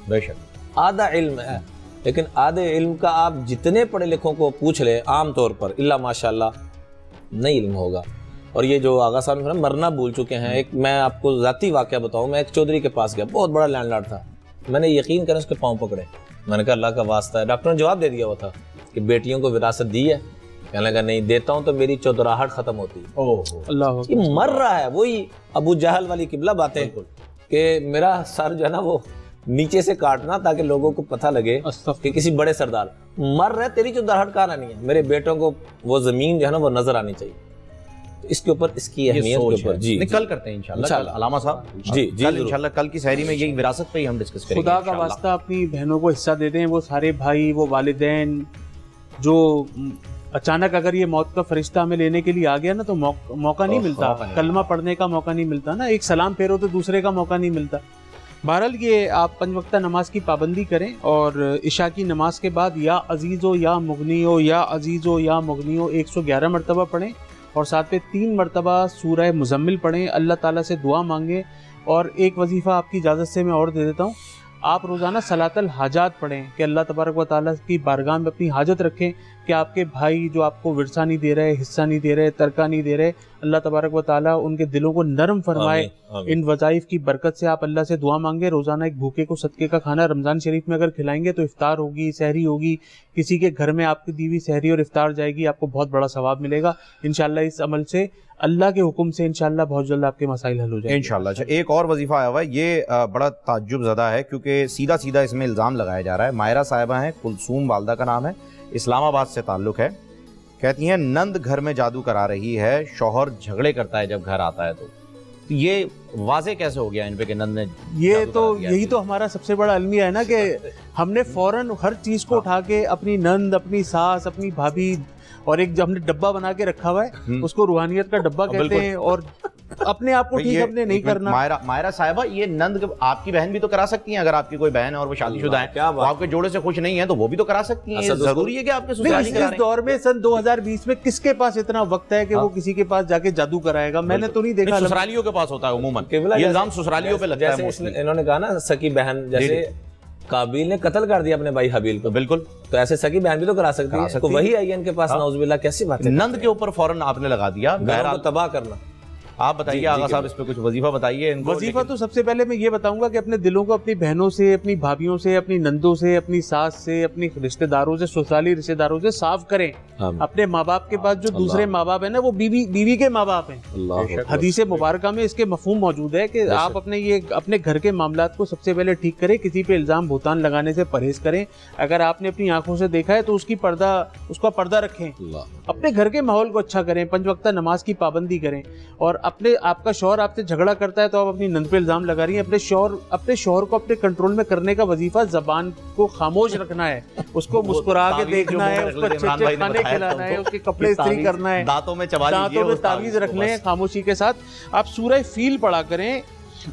Speaker 2: بے شک
Speaker 3: آدھا علم ہے، لیکن آدھے علم کا آپ جتنے پڑھے لکھوں کو پوچھ لیں عام طور پر اللہ ماشاءاللہ نہیں علم ہوگا. اور یہ جو آغا صاحب نے مرنا بھول چکے ہیں. ایک میں آپ کو ذاتی واقعہ بتاؤں، میں ایک چودھری کے پاس گیا، بہت بڑا لینڈ لارڈ تھا. میں نے یقین کریں اس کے پاؤں پکڑے، میں نے کہا اللہ کا واسطہ ہے. ڈاکٹر نے جواب دے دیا ہوا تھا کہ بیٹیوں کو وراثت دی ہے. کہنے لگا نہیں دیتا ہوں تو میری چودراہٹ ختم ہوتی ہے.
Speaker 4: اللہ اکبر.
Speaker 3: یہ مر رہا ہے. وہی ابو جہل والی قبلہ باتیں کہ میرا سر جو ہے نا وہ نیچے سے کاٹنا تاکہ لوگوں کو پتہ لگے کہ کسی بڑے سردار مر رہے، تیری چودراہٹ کہاں نہیں ہے، میرے بیٹوں کو وہ زمین جو ہے نا وہ نظر آنی چاہیے. اس کے اوپر اس کی اہمیت کے اوپر جی
Speaker 2: کل کرتے ہیں انشاءاللہ. علامہ صاحب
Speaker 3: جی
Speaker 2: کل انشاءاللہ کل کی سحری میں یہی وراثت پہ ہی ہم ڈسکس کریں گے.
Speaker 4: خدا کا واسطہ اپنی بہنوں کو حصہ دے دیں. وہ سارے بھائی، وہ والدین جو اچانک اگر یہ موت کا فرشتہ ہمیں لینے کے لیے آ گیا نا تو موقع نہیں ملتا، کلمہ پڑھنے کا موقع نہیں ملتا نا، ایک سلام پھیرو تو دوسرے کا موقع نہیں ملتا. بہرحال یہ آپ 5 وقتہ نماز کی پابندی کریں اور عشاء کی نماز کے بعد یا عزیزو یا مغنیو یا عزیزو یا مغنیو 111 مرتبہ پڑھیں اور ساتھ پہ 3 مرتبہ سورہ مزمل پڑھیں. اللہ تعالیٰ سے دعا مانگیں. اور ایک وظیفہ آپ کی اجازت سے میں اور دے دیتا ہوں، آپ روزانہ صلاۃ الحاجات پڑھیں کہ اللہ تبارک و تعالیٰ کی بارگاہ میں اپنی حاجت رکھیں کہ آپ کے بھائی جو آپ کو ورثہ نہیں دے رہے، حصہ نہیں دے رہے، ترکہ نہیں دے رہے، اللہ تبارک و تعالیٰ ان کے دلوں کو نرم فرمائے. ان وظائف کی برکت سے آپ اللہ سے دعا مانگیں. روزانہ ایک بھوکے کو صدقے کا کھانا رمضان شریف میں اگر کھلائیں گے تو افطار ہوگی، سحری ہوگی، کسی کے گھر میں آپ کی دی ہوئی سحری اور افطار جائے گی، آپ کو بہت بڑا ثواب ملے گا انشاءاللہ. اس عمل سے اللہ کے حکم سے انشاءاللہ بہت جلد آپ کے مسائل حل ہو جائیں گے
Speaker 2: انشاءاللہ. اچھا ایک اور وظیفہ آیا ہوا ہے، یہ بڑا تعجب زدہ ہے کیونکہ سیدھا سیدھا اس میں الزام لگایا جا رہا ہے. ماہرہ صاحبہ ہیں، کلثوم والدہ کا نام ہے، اسلام آباد سے تعلق ہے. کہتی ہیں نند گھر میں جادو کرا رہی ہے، شوہر جھگڑے کرتا ہے جب گھر آتا ہے تو یہ واضح کیسے ہو گیا ان پہ کہ نند نے
Speaker 4: یہ تو یہی تو ہمارا سب سے بڑا المیہ ہے نا کہ ہم نے فوراً ہر چیز کو اٹھا کے اپنی نند، اپنی ساس، اپنی بھابھی، اور ایک جو ہم نے ڈبہ بنا کے رکھا ہوا ہے اس کو روحانیت کا ڈبہ کہتے ہیں. اور اپنے آپ کو ٹھیک اپنے نہیں کرنا.
Speaker 2: ماہرہ صاحبہ یہ نند آپ کی بہن بھی تو کرا سکتی ہیں، اگر آپ کی کوئی بہن ہے اور وہ شادی شدہ ہیں، آپ کے جوڑے سے خوش نہیں ہیں تو وہ بھی تو کرا سکتی ہیں. ضروری ہے کہ آپ کے سسرالی کرا رہے ہیں.
Speaker 4: اس دور میں سن 2020 میں کس کے پاس اتنا وقت ہے کہ وہ کسی کے پاس جا کے جادو کرائے گا؟ میں نے تو نہیں دیکھا.
Speaker 2: سسرالیوں کے پاس ہوتا ہے عموماً یہ الزام، سسرالیوں پہ لگتا ہے.
Speaker 3: جیسے انہوں نے کہا نا سکی بہن، جیسے قابیل نے قتل کر دیا اپنے بھائی حابیل کو،
Speaker 2: بالکل،
Speaker 3: تو ایسے سکی بہن بھی تو کرا سکتی ہے. تو وہی آئی ہے ان کے پاس، نعوذ باللہ. کیسی بات ہے،
Speaker 2: نند کے اوپر فوراً آپ نے لگا دیا.
Speaker 3: گھروں کو تباہ کرنا.
Speaker 2: آپ بتائیے آغا صاحب اس پہ کچھ وظیفہ بتائیے.
Speaker 4: وظیفہ تو سب سے پہلے میں یہ بتاؤں گا کہ اپنے دلوں کو اپنی بہنوں سے، اپنی بھابھیوں سے، اپنی نندوں سے، اپنی ساس سے، اپنی رشتہ داروں سے، سسرالی رشتہ داروں سے صاف کریں. اپنے ماں باپ کے بعد جو دوسرے ماں باپ ہیں نا وہ بیوی کے ماں باپ ہیں. حدیث مبارکہ میں اس کے مفہوم موجود ہے کہ آپ اپنے گھر کے معاملات کو سب سے پہلے ٹھیک کریں. کسی پہ الزام بہتان لگانے سے پرہیز کریں. اگر آپ نے اپنی آنکھوں سے دیکھا ہے تو اس کا پردہ رکھیں. اپنے گھر کے ماحول کو اچھا کریں. 5 وقتہ نماز کی پابندی کریں. اور آپ کا شوہر آپ سے جھگڑا کرتا ہے تو آپ اپنی نند پہ الزام لگا رہی ہیں. اپنے شوہر کو اپنے کنٹرول میں کرنے کا وظیفہ زبان کو خاموش رکھنا ہے, اس کو مسکرا کے دیکھنا ہے, اس کو اچھے اچھے کھانے کھلانا ہے, اس کے کپڑے استری کرنا ہے,
Speaker 2: دانتوں میں
Speaker 4: تعویذ رکھنے ہیں خاموشی کے ساتھ. آپ سورہ فیل پڑھا کریں,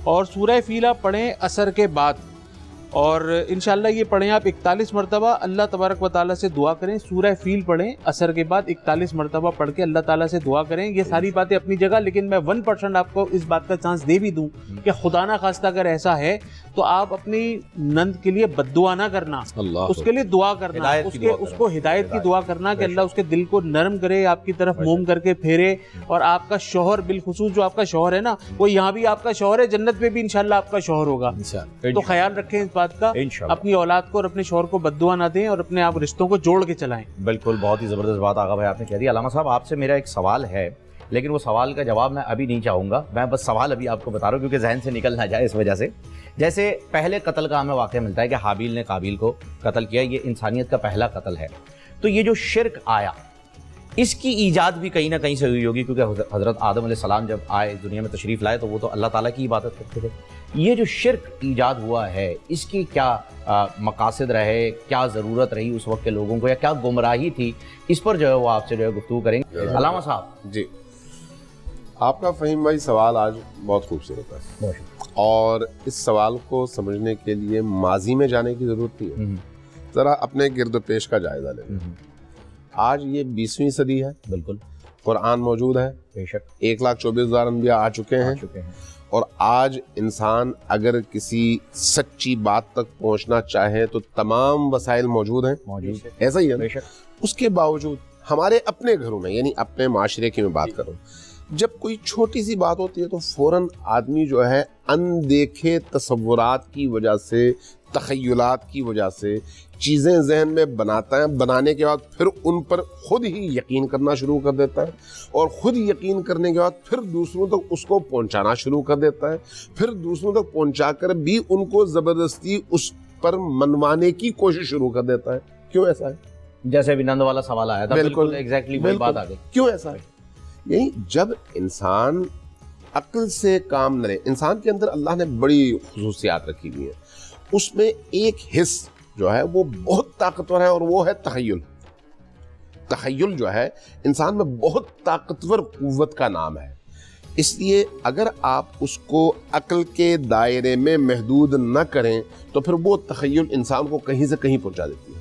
Speaker 4: اور سورہ فیل آپ پڑھیں عصر کے بعد, اور انشاءاللہ یہ پڑھیں آپ 41 مرتبہ. اللہ تبارک و تعالیٰ سے دعا کریں, سورہ فیل پڑھیں عصر کے بعد 41 مرتبہ پڑھ کے اللہ تعالیٰ سے دعا کریں. یہ ساری باتیں اپنی جگہ, لیکن میں 1% آپ کو اس بات کا چانس دے بھی دوں کہ خدا نہ خواستہ اگر ایسا ہے تو آپ اپنی نند کے لیے بد دعا نہ کرنا, اس کے لیے دعا کرنا, اس کو ہدایت کی دعا کرنا کہ اللہ اس کے دل کو نرم کرے, آپ کی طرف موم کر کے پھیرے. اور آپ کا شوہر, بالخصوص جو آپ کا شوہر ہے نا, وہ یہاں بھی آپ کا شوہر ہے, جنت میں بھی انشاءاللہ آپ کا شوہر ہوگا. تو خیال رکھیں اس بات کا, اپنی اولاد کو اور اپنے شوہر کو بد دعا نہ دیں, اور اپنے آپ رشتوں کو جوڑ کے چلائیں.
Speaker 2: بالکل, بہت ہی زبردست بات آغا بھائی آپ نے کہہ دی. علامہ صاحب آپ سے میرا ایک سوال ہے, لیکن وہ سوال کا جواب میں ابھی نہیں چاہوں گا, میں بس سوال ابھی آپ کو بتا رہا ہوں کیونکہ ذہن سے نکل نہ جائے اس وجہ سے. جیسے پہلے قتل کا ہمیں واقعہ ملتا ہے کہ حابیل نے قابیل کو قتل کیا, یہ انسانیت کا پہلا قتل ہے. تو یہ جو شرک آیا, اس کی ایجاد بھی کہیں نہ کہیں سے ہوئی ہوگی, کیونکہ حضرت آدم علیہ السلام جب آئے دنیا میں تشریف لائے تو وہ تو اللہ تعالیٰ کی عبادت کرتے تھے. یہ جو شرک ایجاد ہوا ہے, اس کی کیا مقاصد رہے, کیا ضرورت رہی اس وقت کے لوگوں کو, یا کیا گمراہی تھی, اس پر جو ہے وہ آپ سے جو ہے گفتگو کریں گے. علامہ صاحب
Speaker 1: جی, آپ کا فہیم بھائی سوال آج بہت خوبصورت ہے, اور اس سوال کو سمجھنے کے لیے ماضی میں جانے کی ضرورت نہیں ہے. ذرا اپنے گرد و پیش کا جائزہ لیں. آج یہ 20ویں صدی ہے, بالکل قرآن موجود ہے,
Speaker 2: بے شک
Speaker 1: 1,24,000 انبیاء آ چکے ہیں, اور آج انسان اگر کسی سچی بات تک پہنچنا چاہے تو تمام وسائل موجود ہیں, ایسا ہی ہے.
Speaker 2: بے شک.
Speaker 1: اس کے باوجود ہمارے اپنے گھروں میں, یعنی اپنے معاشرے کی میں بات کروں, جب کوئی چھوٹی سی بات ہوتی ہے تو فوراً آدمی جو ہے اندیکھے تصورات کی وجہ سے, تخیلات کی وجہ سے چیزیں ذہن میں بناتا ہے, بنانے کے بعد پھر ان پر خود ہی یقین کرنا شروع کر دیتا ہے, اور خود یقین کرنے کے بعد پھر دوسروں تک اس کو پہنچانا شروع کر دیتا ہے, پھر دوسروں تک پہنچا کر بھی ان کو زبردستی اس پر منوانے کی کوشش شروع کر دیتا ہے. کیوں ایسا ہے؟
Speaker 2: جیسے ابھی نند والا سوال آیا تھا, بالکل ایگزیکٹلی وہی بات آ گئی.
Speaker 1: کیوں ایسا ہے؟ یہی جب انسان عقل سے کام نہ لے, انسان کے اندر اللہ نے بڑی خصوصیات رکھی ہوئی ہیں, اس میں ایک حص جو ہے وہ بہت طاقتور ہے, اور وہ ہے تخیل. تخیل جو ہے انسان میں بہت طاقتور قوت کا نام ہے. اس لیے اگر آپ اس کو عقل کے دائرے میں محدود نہ کریں تو پھر وہ تخیل انسان کو کہیں سے کہیں پہنچا دیتی ہے.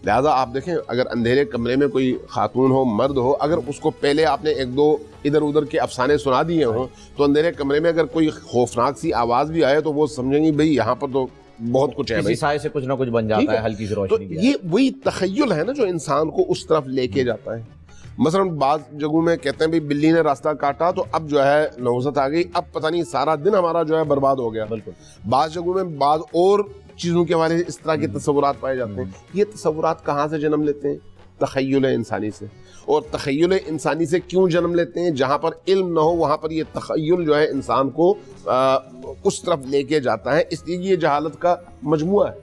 Speaker 1: لہٰذا آپ دیکھیں, اگر اندھیرے کمرے میں کوئی خاتون ہو, مرد ہو, اگر اس کو پہلے آپ نے ایک دو ادھر ادھر کے افسانے سنا دیے ہوں تو اندھیرے کمرے میں اگر کوئی خوفناک سی آواز بھی آئے تو وہ سمجھیں گے بھئی یہاں پر تو بہت کچھ ہے,
Speaker 2: کسی سائے سے کچھ نہ کچھ بن جاتا ہے, ہلکی سی روشنی.
Speaker 1: تو یہ وہی تخیل ہے نا جو انسان کو اس طرف لے کے جاتا ہے. مثلا بعض جگہوں میں کہتے ہیں بھی بلی نے راستہ کاٹا تو اب جو ہے نوزت آ گئی, اب پتہ نہیں سارا دن ہمارا جو ہے برباد ہو گیا.
Speaker 2: بالکل.
Speaker 1: بعض جگہوں میں بعض اور چیزوں کے حوالے سے اس طرح کے تصورات پائے جاتے ہیں. یہ تصورات کہاں سے جنم لیتے ہیں؟ تخیل انسانی سے. اور تخیل انسانی سے کیوں جنم لیتے ہیں؟ جہاں پر علم نہ ہو وہاں پر یہ تخیل جو ہے انسان کو اس طرف لے کے جاتا ہے. اس لیے یہ جہالت کا مجموعہ ہے.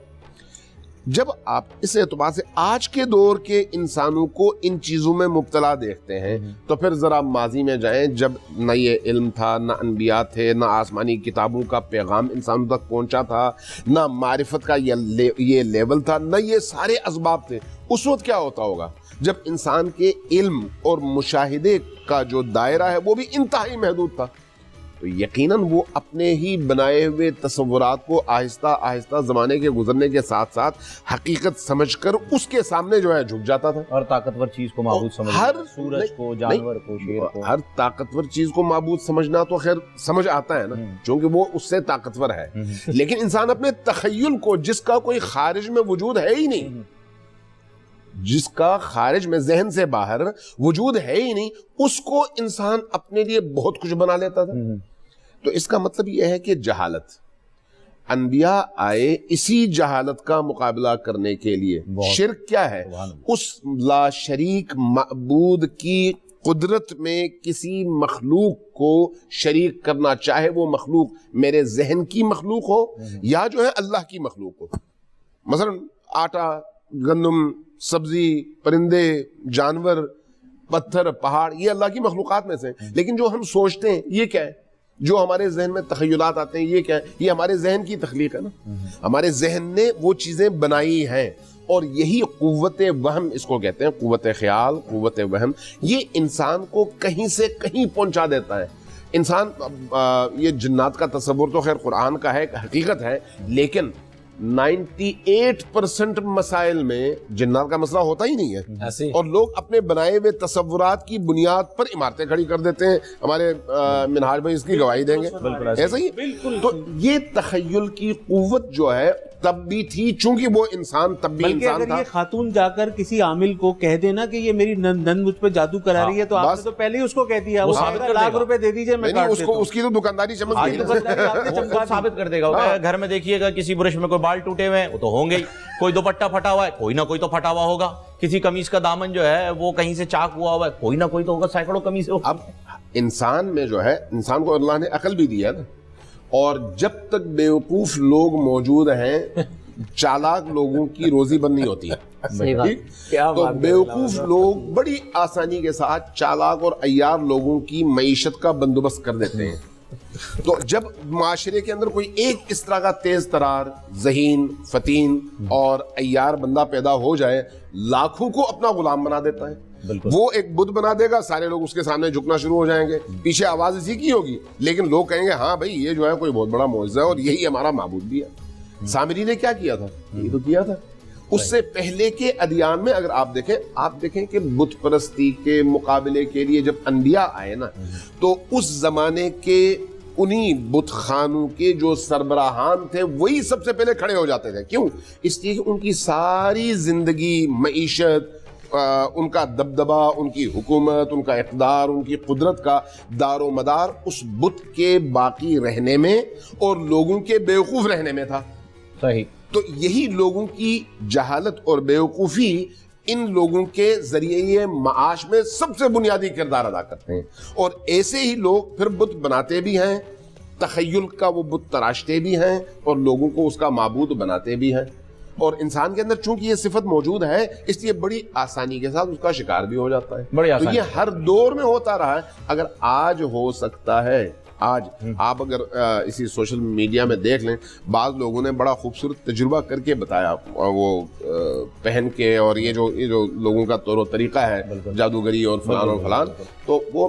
Speaker 1: جب آپ اس اعتبار سے آج کے دور کے انسانوں کو ان چیزوں میں مبتلا دیکھتے ہیں تو پھر ذرا ماضی میں جائیں, جب نہ یہ علم تھا, نہ انبیاء تھے, نہ آسمانی کتابوں کا پیغام انسانوں تک پہنچا تھا, نہ معرفت کا یہ لیول تھا, نہ یہ سارے اسباب تھے. اس وقت کیا ہوتا ہوگا جب انسان کے علم اور مشاہدے کا جو دائرہ ہے وہ بھی انتہائی محدود تھا. تو یقیناً وہ اپنے ہی بنائے ہوئے تصورات کو آہستہ آہستہ زمانے کے گزرنے کے ساتھ ساتھ حقیقت سمجھ کر اس کے سامنے جو ہے جھک جاتا تھا.
Speaker 2: اور طاقتور چیز کو معبود سمجھنا, سورج کو, جانور کو, شیر کو,
Speaker 1: ہر طاقتور چیز کو معبود سمجھنا تو خیر سمجھ آتا ہے نا, چونکہ وہ اس سے طاقتور ہے. لیکن انسان اپنے تخیل کو, جس کا کوئی خارج میں وجود ہے ہی نہیں, جس کا خارج میں ذہن سے باہر وجود ہے ہی نہیں, اس کو انسان اپنے لیے بہت کچھ بنا لیتا تھا. تو اس کا مطلب یہ ہے کہ جہالت, انبیاء آئے اسی جہالت کا مقابلہ کرنے کے لیے. شرک کیا ہے؟ اس لا شریک معبود کی قدرت میں کسی مخلوق کو شریک کرنا, چاہے وہ مخلوق میرے ذہن کی مخلوق ہو یا جو ہے اللہ کی مخلوق ہو. مثلا آٹا, گندم, سبزی, پرندے, جانور, پتھر پہاڑ یہ اللہ کی مخلوقات میں سے ہیں، لیکن جو ہم سوچتے ہیں یہ کیا ہے؟ جو ہمارے ذہن میں تخیلات آتے ہیں یہ کیا ہے؟ یہ ہمارے ذہن کی تخلیق ہے نا، ہمارے ذہن نے وہ چیزیں بنائی ہیں، اور یہی قوت وہم اس کو کہتے ہیں، قوت خیال، قوت وہم، یہ انسان کو کہیں سے کہیں پہنچا دیتا ہے۔ انسان یہ جنات کا تصور تو خیر قرآن کا ہے، حقیقت ہے، لیکن 98% مسائل میں جنات کا مسئلہ ہوتا ہی نہیں ہے، اور لوگ اپنے بنائے ہوئے تصورات کی بنیاد پر عمارتیں کھڑی کر دیتے ہیں۔ ہمارے منہاج بھائی اس کی گواہی دیں گے، ایسا ہی تو یہ تخیل کی قوت جو ہے تب بھی تھی، چونکہ وہ انسان تب بھی
Speaker 4: بلکہ
Speaker 1: انسان
Speaker 4: اگر
Speaker 1: تھا۔
Speaker 4: یہ خاتون جا کر کسی عامل کو کہہ دینا کہ یہ میری نند مجھ پہ جادو کرا رہی ہے تو آپ نے تو پہلے ہی اس کو کہہ دیا وہ لاکھ روپے دے دیجئے میں کاٹ دیتا ہوں۔
Speaker 1: اس کی تو دکانداری چمک گئی،
Speaker 2: وہ ثابت کر دے گا۔ گھر میں دیکھیے گا کسی برش میں کوئی بال ٹوٹے ہوئے ہیں وہ تو ہوں گے ہی، کوئی دوپٹہ پھٹا ہوا ہے کوئی نہ کوئی تو پھٹا ہوا ہوگا، کسی قمیص کا دامن جو ہے وہ کہیں سے چاک ہوا ہوا ہے کوئی نہ کوئی تو ہوگا، سینکڑوں قمیص۔
Speaker 1: اب انسان میں جو ہے، انسان کو اللہ نے عقل بھی دی ہے نا، اور جب تک بیوقوف لوگ موجود ہیں چالاک لوگوں کی روزی بند نہیں ہوتی ہے، تو بیوقوف لوگ بڑی آسانی کے ساتھ چالاک اور عیار لوگوں کی معیشت کا بندوبست کر دیتے ہیں۔ تو جب معاشرے کے اندر کوئی ایک اس طرح کا تیز ترار، ذہین، فتین اور عیار بندہ پیدا ہو جائے، لاکھوں کو اپنا غلام بنا دیتا ہے۔ وہ ایک بت بنا دے گا، سارے لوگ اس کے سامنے جھکنا شروع ہو جائیں گے، پیچھے آواز اسی کی ہوگی، لیکن لوگ کہیں گے ہاں بھائی یہ جو ہے کوئی بہت بڑا معجزہ ہے اور یہی ہمارا معبود بھی ہے۔ سامری نے کیا کیا تھا؟ یہ تو کیا تھا۔ اس سے پہلے کے ادیان میں اگر آپ دیکھیں کہ بت پرستی کے مقابلے کے لیے جب انبیاء آئے نا، تو اس زمانے کے انہی بت خانوں کے جو سربراہان تھے وہی سب سے پہلے کھڑے ہو جاتے تھے۔ کیوں؟ اس لیے کہ ان کی ساری زندگی، معیشت، ان کا دبدبہ، ان کی حکومت، ان کا اقتدار، ان کی قدرت کا دار و مدار اس بت کے باقی رہنے میں اور لوگوں کے بیوقوف رہنے میں تھا۔
Speaker 2: صحیح۔
Speaker 1: تو یہی لوگوں کی جہالت اور بیوقوفی ان لوگوں کے ذریعے معاش میں سب سے بنیادی کردار ادا کرتے ہیں، اور ایسے ہی لوگ پھر بت بناتے بھی ہیں، تخیل کا وہ بت تراشتے بھی ہیں اور لوگوں کو اس کا معبود بناتے بھی ہیں۔ اور انسان کے اندر چونکہ یہ صفت موجود ہے اس لیے بڑی آسانی کے ساتھ اس کا شکار بھی ہو جاتا ہے۔ تو یہ ہر دور میں ہوتا رہا ہے۔ اگر آج ہو سکتا ہے، آج آپ اگر اسی سوشل میڈیا میں دیکھ لیں، بعض لوگوں نے بڑا خوبصورت تجربہ کر کے بتایا، وہ پہن کے، اور یہ جو لوگوں کا طور و طریقہ ہے جادوگری اور فلان اور فلان، تو وہ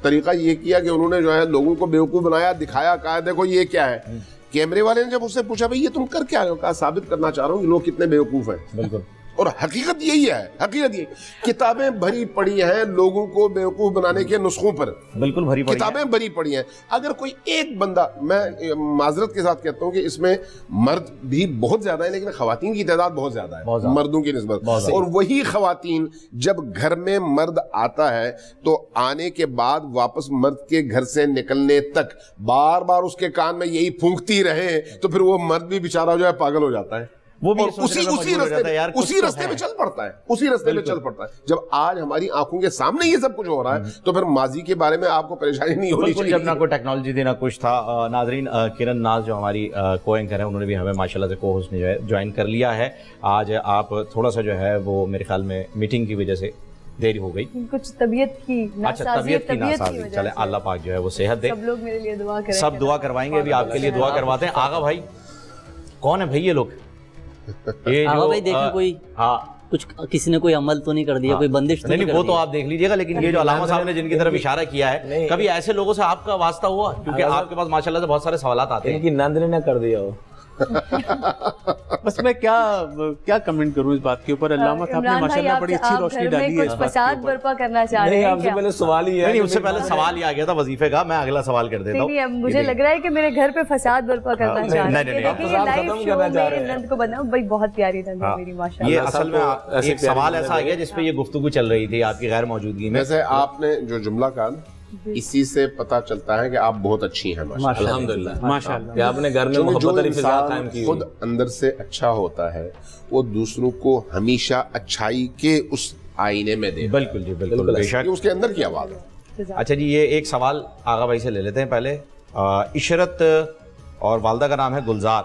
Speaker 1: طریقہ یہ کیا کہ انہوں نے جو ہے لوگوں کو بیوقوف بنایا، دکھایا، کہا دیکھو یہ کیا ہے۔ کیمرے والے نے جب اس سے پوچھا بھئی یہ تم کر کیا رہے ہو، کہا ثابت کرنا چاہ رہا ہوں کہ لوگ کتنے بیوقوف ہیں۔ بالکل، اور حقیقت یہی ہے، حقیقت یہ کتابیں بھری پڑی ہیں لوگوں کو بیوقوف بنانے کے نسخوں پر،
Speaker 2: بالکل بھری پڑی
Speaker 1: کتابیں بھری پڑی ہیں۔ اگر کوئی ایک بندہ، میں معذرت کے ساتھ کہتا ہوں کہ اس میں مرد بھی بہت زیادہ ہیں لیکن خواتین کی تعداد بہت زیادہ ہے مردوں کی نسبت، اور وہی خواتین جب گھر میں مرد آتا ہے تو آنے کے بعد واپس مرد کے گھر سے نکلنے تک بار بار اس کے کان میں یہی پھونکتی رہے تو پھر وہ مرد بھی بیچارہ جو ہے پاگل ہو جاتا ہے، وہ بھی اسی رستے میں چل پڑتا ہے، اسی رستے میں چل پڑتا ہے۔ جب آج ہماری آنکھوں کے سامنے یہ سب کچھ ہو رہا ہے تو پھر ماضی کے بارے میں آپ کو پریشانی نہیں ہونی چاہیے،
Speaker 2: جب نہ کوئی ٹیکنالوجی تھی نہ کچھ تھا۔ ناظرین، کرن ناز جو ہماری کو اینکر ہیں، انہوں نے بھی ہمیں ماشاءاللہ سے کو ہوسٹ نے جو ہے جوائن کر لیا ہے۔ آج آپ تھوڑا سا جو ہے وہ میرے خیال میں میٹنگ کی وجہ سے دیری ہو گئی،
Speaker 5: کچھ طبیعت کی
Speaker 2: ناسازی، چلے اللہ پاک جو ہے وہ صحت دے۔
Speaker 5: سب لوگ میرے لیے دعا کریں،
Speaker 2: سب دعا کروائیں گے، ابھی آپ کے لیے دعا کرواتے ہیں۔ آغا بھائی کون ہے بھائی یہ لوگ؟
Speaker 6: آغا بھائی دیکھیں کوئی کچھ کسی نے کوئی عمل تو نہیں کر دیا، کوئی بندش تو نہیں،
Speaker 2: وہ تو آپ دیکھ لیجئے گا، لیکن یہ جو علامہ صاحب نے جن کی طرف اشارہ کیا ہے، کبھی ایسے لوگوں سے آپ کا واسطہ ہوا؟ کیونکہ آپ کے پاس ماشاءاللہ سے بہت سارے سوالات آتے ہیں۔
Speaker 3: ان کی نند نے نہ کر دیا ہو۔
Speaker 4: بس میں کیا کمنٹ کروں اس بات کے اوپر؟ علامہ صاحب نے ماشاءاللہ بڑی اچھی روشنی ڈالی ہے۔
Speaker 5: کچھ فساد برپا کرنا چاہ رہے ہیں؟
Speaker 3: آپ سے پہلے سوال ہی ہے،
Speaker 2: نہیں، اس سے پہلے سوال ہی آ گیا تھا وظیفے کا، میں اگلا سوال کر دیتا ہوں۔
Speaker 5: نہیں، مجھے لگ رہا ہے کہ میرے گھر پہ فساد برپا کرنا چاہ رہے ہیں۔
Speaker 3: آپ فساد ختم کرنا چاہ رہے ہیں۔
Speaker 5: نند کو بناؤ بھائی، بہت پیاری نند ہے میری ماشاءاللہ۔
Speaker 2: یہ اصل میں ایک سوال ایسا آ گیا جس پہ یہ گفتگو چل رہی تھی آپ کی غیر موجودگی میں۔
Speaker 1: ویسے آپ نے جو جملہ کہا اسی سے پتہ چلتا ہے کہ آپ بہت اچھی ہیں ماشاءاللہ،
Speaker 3: الحمدللہ
Speaker 4: ماشاءاللہ،
Speaker 3: کہ آپ نے گھر میں محبت والی فضا قائم کی
Speaker 1: خود اندر سے اچھا ہوتا ہے وہ دوسروں کو ہمیشہ اچھائی کے اس آئینے میں دے۔
Speaker 2: بالکل جی، بالکل بے شک،
Speaker 1: یہ اس کے اندر کی آواز ہے۔
Speaker 2: اچھا جی، یہ ایک سوال آغا بھائی سے لے لیتے ہیں پہلے۔ عشرت اور والدہ کا نام ہے گلزار،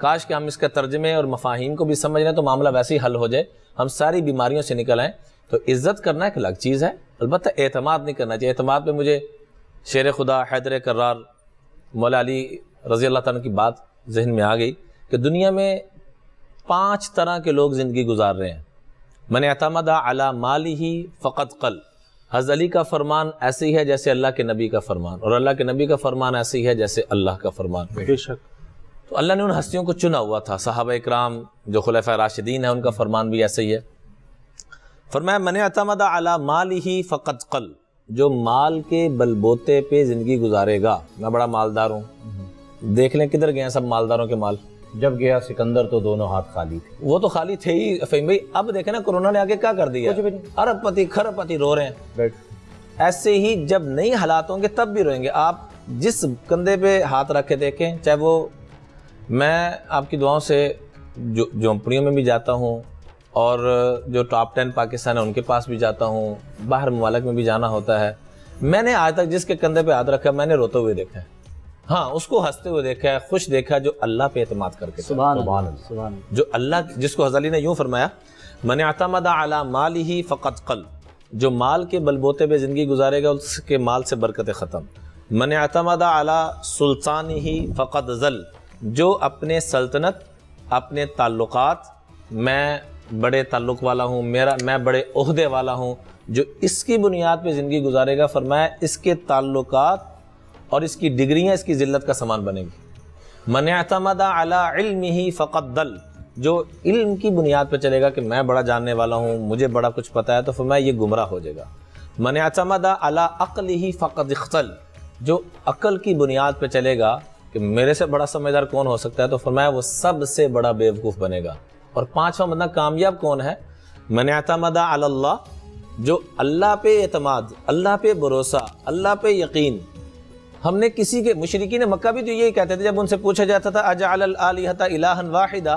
Speaker 3: کاش کہ ہم اس کے ترجمے اور مفاہیم کو بھی سمجھ لیں تو معاملہ ویسے ہی حل ہو جائے, ہم ساری بیماریوں سے نکل آئیں. تو عزت کرنا ایک الگ چیز ہے, البتہ اعتماد نہیں کرنا چاہیے. اعتماد پہ مجھے شیر خدا حیدر کرار مولا علی رضی اللہ تعالیٰ کی بات ذہن میں آ گئی کہ دنیا میں 5 طرح کے لوگ زندگی گزار رہے ہیں. من اعتمد علی مالہ فقد قل. حضرت علی کا فرمان ایسے ہی ہے جیسے اللہ کے نبی کا فرمان, اور اللہ کے نبی کا فرمان ایسے ہی ہے جیسے اللہ کا فرمان.
Speaker 4: بے شک.
Speaker 3: تو اللہ نے ان ہستیوں کو چنا ہوا تھا, صحابہ اکرام جو خلفائے راشدین ہیں ان کا فرمان بھی ایسے ہی ہے. فرمایا من اعتمد علی مالہ فقد قل, جو مال کے بل بوتے پہ زندگی گزارے گا. میں بڑا مالدار ہوں, دیکھ لیں کدھر گئے ہیں سب مالداروں کے مال.
Speaker 2: جب گیا سکندر تو دونوں ہاتھ خالی تھے.
Speaker 3: وہ تو خالی تھے ہی فہیم بھائی. اب دیکھیں نا کرونا نے آگے کیا کر دیا, ارب پتی کھرب پتی رو رہے ہیں. ایسے ہی جب نہیں حالات ہوں گے تب بھی روئیں گے. آپ جس کندھے پہ ہاتھ رکھ کے دیکھیں, چاہے وہ, میں آپ کی دعاؤں سے جھونپڑیوں میں بھی جاتا ہوں اور جو ٹاپ 10 پاکستان ہے ان کے پاس بھی جاتا ہوں, باہر ممالک میں بھی جانا ہوتا ہے, میں نے آج تک جس کے کندھے پہ ہاتھ رکھا میں نے روتے ہوئے دیکھا ہے. ہاں اس کو ہنستے ہوئے دیکھا ہے, خوش دیکھا, جو اللہ پہ اعتماد کر کے.
Speaker 6: سبحان اللہ.
Speaker 3: جو اللہ, جس کو حضرت علی نے یوں فرمایا من اعتمد علی مالہ فقد قل, جو مال کے بلبوتے پہ زندگی گزارے گا اس کے مال سے برکتیں ختم. من اعتمد علی سلطانہ فقد ذل, جو اپنے سلطنت, اپنے تعلقات, میں بڑے تعلق والا ہوں, میں بڑے عہدے والا ہوں, جو اس کی بنیاد پہ زندگی گزارے گا, فرمایا اس کے تعلقات اور اس کی ڈگریاں اس کی ذلت کا سامان بنے گی. من اعتمد علی علمہ فقد ضل, جو علم کی بنیاد پہ چلے گا کہ میں بڑا جاننے والا ہوں, مجھے بڑا کچھ پتہ ہے, تو فرمایا یہ گمراہ ہو جائے گا. من اعتمد علی عقلہ فقد اختل, جو عقل کی بنیاد پہ چلے گا کہ میرے سے بڑا سمجھدار کون ہو سکتا ہے, تو فرمایا وہ سب سے بڑا بیوقوف بنے گا. اور 5واں بندہ کامیاب کون ہے, من اعتمد علی اللہ, جو اللہ پہ اعتماد, اللہ پہ بھروسہ, اللہ پہ یقین. ہم نے کسی کے, مشرکین مکہ بھی تو یہی کہتے تھے جب ان سے پوچھا جاتا تھا اجعل الآلہۃ الہا واحدا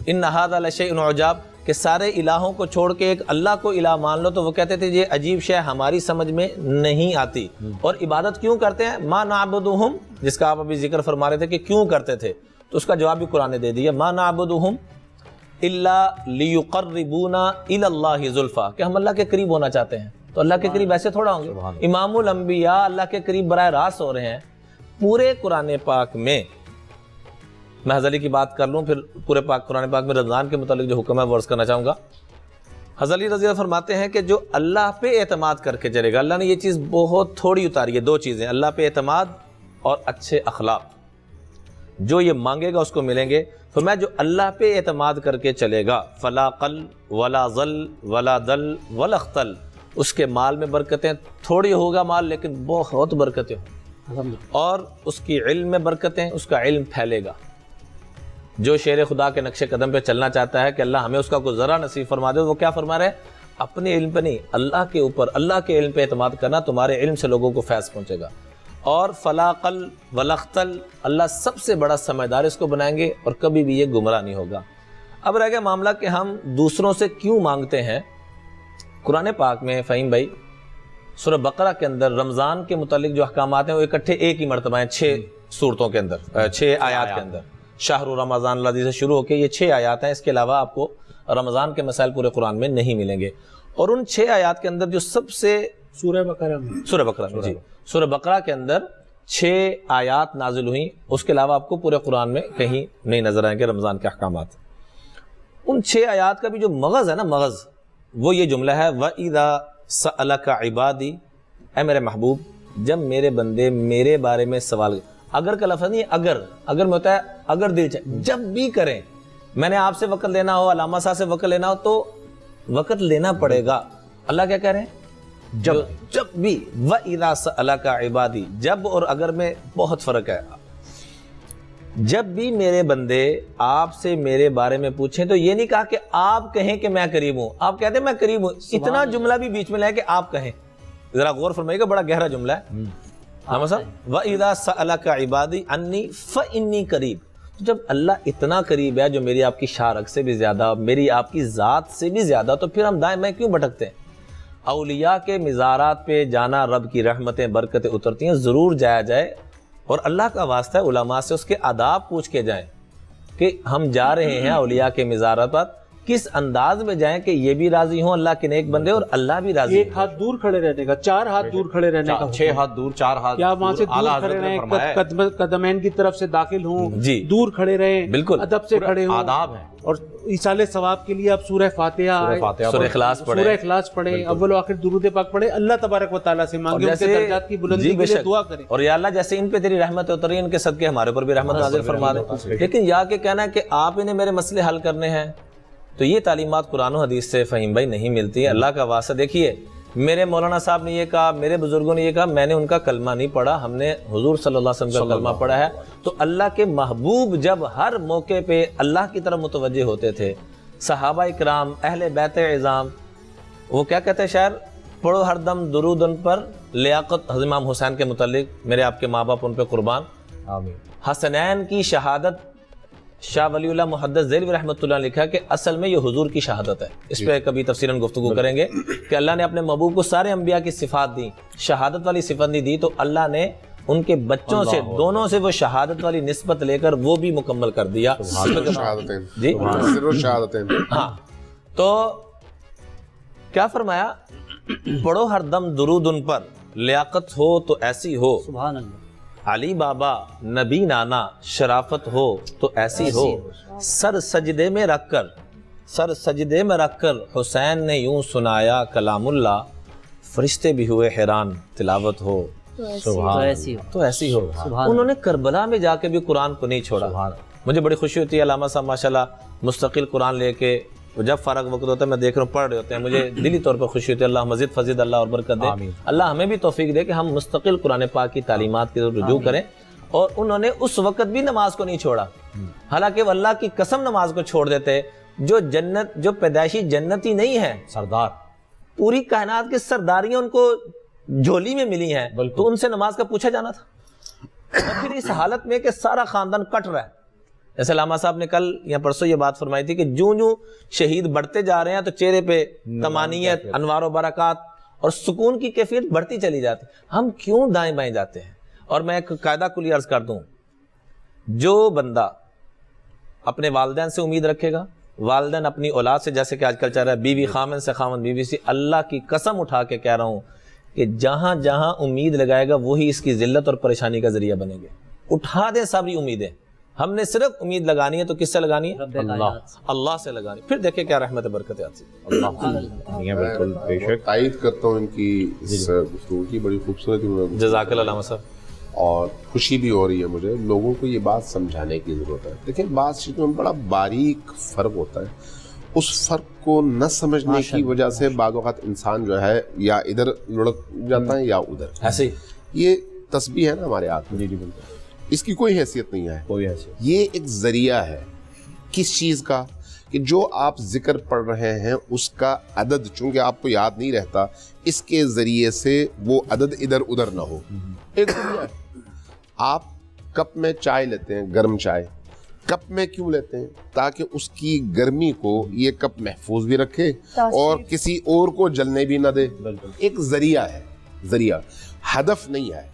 Speaker 3: ان ھذا لشیء عجاب, کہ سارے الہوں کو چھوڑ کے ایک اللہ کو الہ مان لو, تو وہ کہتے تھے یہ عجیب شے ہماری سمجھ میں نہیں آتی. اور عبادت کیوں کرتے ہیں, ما نعبدہم, جس کا آپ ابھی ذکر فرما رہے تھے کہ کیوں کرتے تھے, تو اس کا جواب بھی قرآن نے دے دیا, ما نعبدہم الا لیقربونا الی اللہ زلفا, کہ ہم اللہ کے قریب ہونا چاہتے ہیں. تو اللہ کے قریب ایسے تھوڑا ہوں گے. امام الانبیاء اللہ کے قریب براہ راست ہو رہے ہیں. پورے قرآن پاک میں, میں حضرت علی کی بات کر لوں, پھر پورے قرآن پاک میں رمضان کے متعلق جو حکم ہے وہ عرض کرنا چاہوں گا. حضرت علی رضی اللہ فرماتے ہیں کہ جو اللہ پہ اعتماد کر کے چلے گا, اللہ نے یہ چیز بہت تھوڑی اتاری ہے, 2 چیزیں, اللہ پہ اعتماد اور اچھے اخلاق. جو یہ مانگے گا اس کو ملیں گے. تو میں جو اللہ پہ اعتماد کر کے چلے گا, فلا قل ولا ظل ولا دل ولا اختل, اس کے مال میں برکتیں, تھوڑی ہوگا مال لیکن بہت برکتیں ہوں, اور اس کی علم میں برکتیں, اس کا علم پھیلے گا. جو شیر خدا کے نقش قدم پہ چلنا چاہتا ہے کہ اللہ ہمیں اس کا کوئی ذرا نصیب فرما دے, وہ کیا فرما رہے ہیں, اپنے علم پہ نہیں, اللہ کے اوپر, اللہ کے علم پہ اعتماد کرنا, تمہارے علم سے لوگوں کو فیض پہنچے گا. اور فلا قل ولا اختل, اللہ سب سے بڑا سمجھدار اس کو بنائیں گے اور کبھی بھی یہ گمراہ نہیں ہوگا. اب رہ گیا معاملہ کہ ہم دوسروں سے کیوں مانگتے ہیں. قرآن پاک میں فہیم بھائی سورہ بقرہ کے اندر رمضان کے متعلق جو احکامات ہیں وہ اکٹھے ایک ہی مرتبہ ہیں 6 صورتوں کے اندر, 6 آیات کے اندر. شہر رمضان الذی سے شروع ہو کے یہ 6 آیات ہیں. اس کے علاوہ آپ کو رمضان کے مسائل پورے قرآن میں نہیں ملیں گے. اور ان 6 آیات کے اندر جو سب سے, سورہ بقرہ میں جی, سورہ بقرہ کے اندر 6 آیات نازل ہوئیں, اس کے علاوہ آپ کو پورے قرآن میں کہیں نہیں نظر آئیں گے رمضان کے احکامات. ان 6 آیات کا بھی جو مغز ہے نا, مغز, وہ یہ جملہ ہے وَإِذَا سَأَلَكَ عِبَادِي, اے میرے محبوب جب میرے بندے میرے بارے میں سوال, اگر کا لفظ نہیں, اگر میں ہوتا ہے, اگر دل چاہے, جب بھی کریں. میں نے آپ سے وقت لینا ہو, علامہ صاحب سے وقت لینا ہو, تو وقت لینا پڑے گا. اللہ کیا کہہ رہے ہیں, جب بھی. وَإِذَا سَأَلَكَ عِبَادِي, جب اور اگر میں بہت فرق ہے. جب بھی میرے بندے آپ سے میرے بارے میں پوچھیں تو یہ نہیں کہا کہ آپ کہیں کہ میں قریب ہوں, آپ کہتے ہیں میں قریب ہوں, اتنا جملہ بھی بیچ میں لائے کہ آپ کہیں. ذرا غور فرمائیے گا, بڑا گہرا جملہ ہے. وَإِذَا سَأَلَكَ عِبَادِي عَنِّي فَإِنِّي قَرِيب, جب اللہ اتنا قریب ہے, جو میری آپ کی شارک سے بھی زیادہ, میری آپ کی ذات سے بھی زیادہ, تو پھر ہم دائیں میں کیوں بھٹکتے ہیں. اولیاء کے مزارات پہ جانا, رب کی رحمتیں برکتیں اترتی ہیں, ضرور جایا جائے. اور اللہ کا واسطہ ہے, علماء سے اس کے آداب پوچھ کے جائیں. کہ ہم جا رہے ہیں اولیاء کے مزارات پر، کس انداز میں جائیں کہ یہ بھی راضی ہوں اللہ کے نیک بندے اور اللہ بھی راضی
Speaker 4: ایک ہاتھ دور کھڑے رہنے کا، 4 ہاتھ دور کھڑے رہنے کا،
Speaker 2: 6 ہاتھ دور، 4 ہاتھ
Speaker 4: کیا وہاں سے
Speaker 2: اعلیٰ
Speaker 4: دور کھڑے
Speaker 2: حضرت نے
Speaker 4: رہیں،
Speaker 2: فرمایا
Speaker 4: قدمین کی طرف سے داخل ہوں،
Speaker 3: جی
Speaker 4: دور کھڑے رہیں،
Speaker 3: بالکل
Speaker 4: ادب سے کھڑے ہوں،
Speaker 2: آداب ہیں.
Speaker 4: اور ایصال ثواب کے لیے آپ سورہ فاتحہ،
Speaker 3: سورہ اخلاص پڑھیں،
Speaker 4: سورہ اخلاص پڑھیں، اول و آخر درود پاک پڑھیں، اللہ تبارک و تعالیٰ سے مانگیں، ان کے درجات کی بلندی کے لیے دعا کریں.
Speaker 3: اور یا اللہ جیسے ان پہ تیری رحمت اتری، ان کے صدقے ہمارے اوپر بھی رحمت نازل فرما دے. لیکن یا کہ کہنا ہے کہ آپ انہیں میرے مسئلے حل کرنے ہیں، تو یہ تعلیمات قرآن و حدیث سے فہیم بھائی نہیں ملتی. اللہ کا واسطہ دیکھیے، میرے مولانا صاحب نے یہ کہا، میرے بزرگوں نے یہ کہا، میں نے ان کا کلمہ نہیں پڑھا، ہم نے حضور صلی اللہ علیہ وسلم کا کلمہ پڑھا ہے. تو اللہ کے محبوب جب ہر موقع پہ اللہ کی طرف متوجہ ہوتے تھے، صحابہ اکرام، اہل بیت اعظام، وہ کیا کہتے ہیں شاعر، پڑھو ہر دم درود ان پر، لیاقت حضرت امام حسین کے متعلق، میرے آپ کے ماں باپ ان پہ قربان.
Speaker 2: آمین.
Speaker 3: حسنین کی شہادت، شاہ ولی اللہ محدث دہلوی رحمۃ اللہ نے لکھا کہ اصل میں یہ حضور کی شہادت ہے. اس پہ کبھی تفصیلاً گفتگو کریں گے کہ اللہ نے اپنے محبوب کو سارے انبیاء کی صفات دی، شہادت والی صفت نہیں دی، تو اللہ نے ان کے بچوں سے دونوں سے وہ شہادت والی نسبت لے کر وہ بھی مکمل کر دیا. جی ہاں، تو کیا فرمایا، پڑھو ہر دم درود ان پر، لیاقت ہو تو ایسی ہو،
Speaker 6: سبحان اللہ،
Speaker 3: علی بابا نبی نانا، شرافت ہو تو ایسی ہو، سر سجدے میں رکھ کر حسین نے یوں سنایا کلام اللہ، فرشتے بھی ہوئے حیران، تلاوت ہو تو ایسی ہو. انہوں نے کربلا میں جا کے بھی قرآن کو نہیں چھوڑا. مجھے بڑی خوشی ہوتی ہے، علامہ صاحب ماشاءاللہ مستقل قرآن لے کے، جب فارغ وقت ہوتا ہے میں دیکھ رہا ہوں پڑھ رہے ہوتے ہیں، مجھے دلی طور پر خوشی ہوتی ہے. اللہ مزید فضیلت اللہ اور برکت دے. اللہ ہمیں بھی توفیق دے کہ ہم مستقل قرآن پاک کی تعلیمات کی طرف رجوع کریں. اور انہوں نے اس وقت بھی نماز کو نہیں چھوڑا، حالانکہ وہ اللہ کی قسم نماز کو چھوڑ دیتے. جو پیدائشی جنتی نہیں ہے،
Speaker 2: سردار،
Speaker 3: پوری کائنات کی سرداریاں ان کو جھولی میں ملی ہیں، تو ان سے نماز کا پوچھا جانا تھا. اور پھر اس حالت میں کہ سارا خاندان کٹ رہا ہے. جیسے علامہ صاحب نے کل یا پرسوں یہ بات فرمائی تھی کہ جوں شہید بڑھتے جا رہے ہیں تو چہرے پہ طمانینت، انوار و برکات اور سکون کی کیفیت بڑھتی چلی جاتی. ہم کیوں دائیں بائیں جاتے ہیں؟ اور میں ایک قاعدہ کلی عرض کر دوں، جو بندہ اپنے والدین سے امید رکھے گا، والدین اپنی اولاد سے، جیسے کہ آج کل چل رہا ہے بیوی خامن سے، خامن بیوی سے، اللہ کی قسم اٹھا کے کہہ رہا ہوں کہ جہاں جہاں امید لگائے گا وہی اس کی ذلت اور پریشانی کا ذریعہ بنے گے. اٹھا دیں ساری امیدیں. ہم نے صرف امید لگانی ہے تو کس سے لگانی ہے؟ اللہ سے لگانی. پھر دیکھیں کیا رحمت برکت آتی ہے.
Speaker 2: بالکل بے شک.
Speaker 1: تائید کرتا ہوں ان کی اس گفتگو کی، بڑی خوبصورت،
Speaker 3: جزاک اللہ علامہ صاحب.
Speaker 1: اور خوشی بھی ہو رہی ہے مجھے. لوگوں کو یہ بات سمجھانے کی ضرورت ہے. دیکھیں بات چیت میں بڑا باریک فرق ہوتا ہے، اس فرق کو نہ سمجھنے کی وجہ سے بعض اوقات انسان جو ہے یا ادھر لڑک جاتا ہے یا ادھر.
Speaker 3: ایسے
Speaker 1: یہ تسبیح ہے نا ہمارے ہاتھ میں، اس کی کوئی حیثیت نہیں ہے.
Speaker 2: کوئی حیثیت.
Speaker 1: یہ ایک ذریعہ ہے کس چیز کا، کہ جو آپ ذکر پڑھ رہے ہیں اس کا عدد چونکہ آپ کو یاد نہیں رہتا، اس کے ذریعے سے وہ عدد ادھر ادھر نہ ہو. ایک ذریعہ ہے. آپ کپ میں چائے لیتے ہیں، گرم چائے کپ میں کیوں لیتے ہیں؟ تاکہ اس کی گرمی کو یہ کپ محفوظ بھی رکھے اور کسی اور کو جلنے بھی نہ دے. ایک ذریعہ ہے، ذریعہ، ہدف نہیں ہے.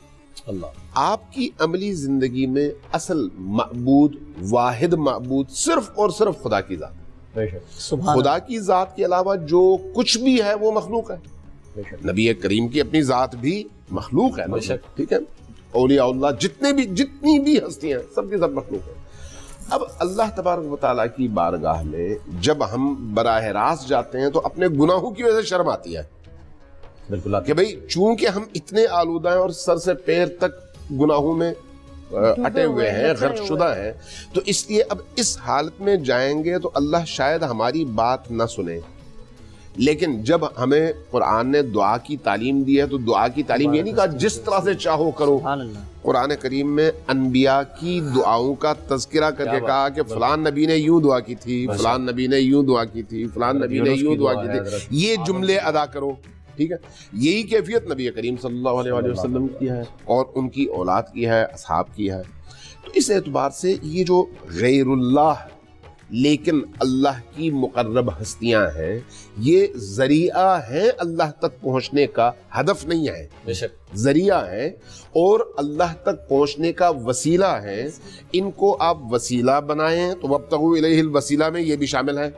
Speaker 3: اللہ
Speaker 1: آپ کی عملی زندگی میں اصل معبود، واحد معبود صرف اور صرف خدا کی ذات. خدا کی ذات کے علاوہ جو کچھ بھی ہے وہ مخلوق ہے. نبی کریم کی اپنی ذات بھی مخلوق ہے نا، ٹھیک ہے. اولیاء اللہ جتنی بھی ہستیاں ہیں سب کی سب مخلوق ہے. اب اللہ تبارک و تعالیٰ کی بارگاہ میں جب ہم براہ راست جاتے ہیں تو اپنے گناہوں کی وجہ سے شرم آتی ہے.
Speaker 2: بالکل
Speaker 1: کہ بھئی چونکہ ہم اتنے آلودہ ہیں اور سر سے پیر تک گناہوں میں اٹے ہوئے ہیں، غرق شدہ ہیں، تو اس لیے اب اس حالت میں جائیں گے تو اللہ شاید ہماری بات نہ سنے. لیکن جب ہمیں قرآن نے دعا کی تعلیم دی ہے تو دعا کی تعلیم یہ نہیں کہا جس طرح سے چاہو کرو. قرآن کریم میں انبیاء کی دعاؤں کا تذکرہ کر کے کہا کہ فلان نبی نے یوں دعا کی تھی، فلان نبی نے یوں دعا کی تھی، فلان نبی نے یوں دعا کی تھی، یہ جملے ادا کرو. ٹھیک ہے، یہی کیفیت نبی کریم صلی اللہ علیہ وآلہ وسلم کی ہے اور ان کی اولاد کی ہے، اصحاب کی ہے. تو اس اعتبار سے یہ جو غیر اللہ لیکن اللہ کی مقرب ہستیاں ہیں، یہ ذریعہ ہیں اللہ تک پہنچنے کا، ہدف نہیں ہے،
Speaker 3: بے شک
Speaker 1: ذریعہ ہیں اور اللہ تک پہنچنے کا وسیلہ ہیں. ان کو آپ وسیلہ بنائیں تو وابتغوا الیہ الوسیلہ میں یہ بھی شامل ہے.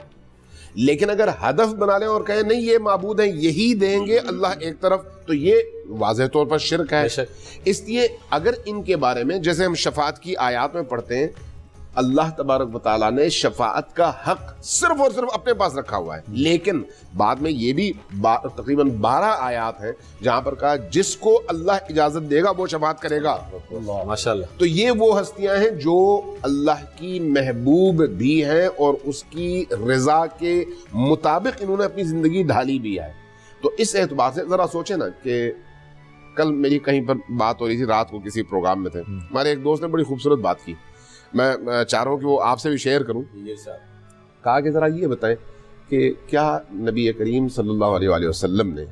Speaker 1: لیکن اگر ہدف بنا لیں اور کہیں نہیں یہ معبود ہیں یہی دیں گے اللہ ایک طرف، تو یہ واضح طور پر شرک ہے. اس لیے اگر ان کے بارے میں جیسے ہم شفاعت کی آیات میں پڑھتے ہیں، اللہ تبارک و تعالیٰ نے شفاعت کا حق صرف اور صرف اپنے پاس رکھا ہوا ہے، لیکن بعد میں یہ بھی تقریباً 12 آیات ہیں جہاں پر کہا جس کو اللہ اجازت دے گا وہ شفاعت کرے گا.
Speaker 3: ماشاءاللہ.
Speaker 1: تو یہ وہ ہستیاں ہیں جو اللہ کی محبوب بھی ہیں اور اس کی رضا کے مطابق انہوں نے اپنی زندگی ڈھالی بھی ہے. تو اس اعتبار سے ذرا سوچیں نا کہ کل میری کہیں پر بات ہو رہی تھی، رات کو کسی پروگرام میں تھے، ہمارے ایک دوست نے بڑی خوبصورت بات کی، میں چاہ رہا ہوں کہ وہ آپ سے بھی شیئر کروں. کہا کہ ذرا یہ بتائیں کہ کیا نبی کریم صلی اللہ علیہ وآلہ وسلم نے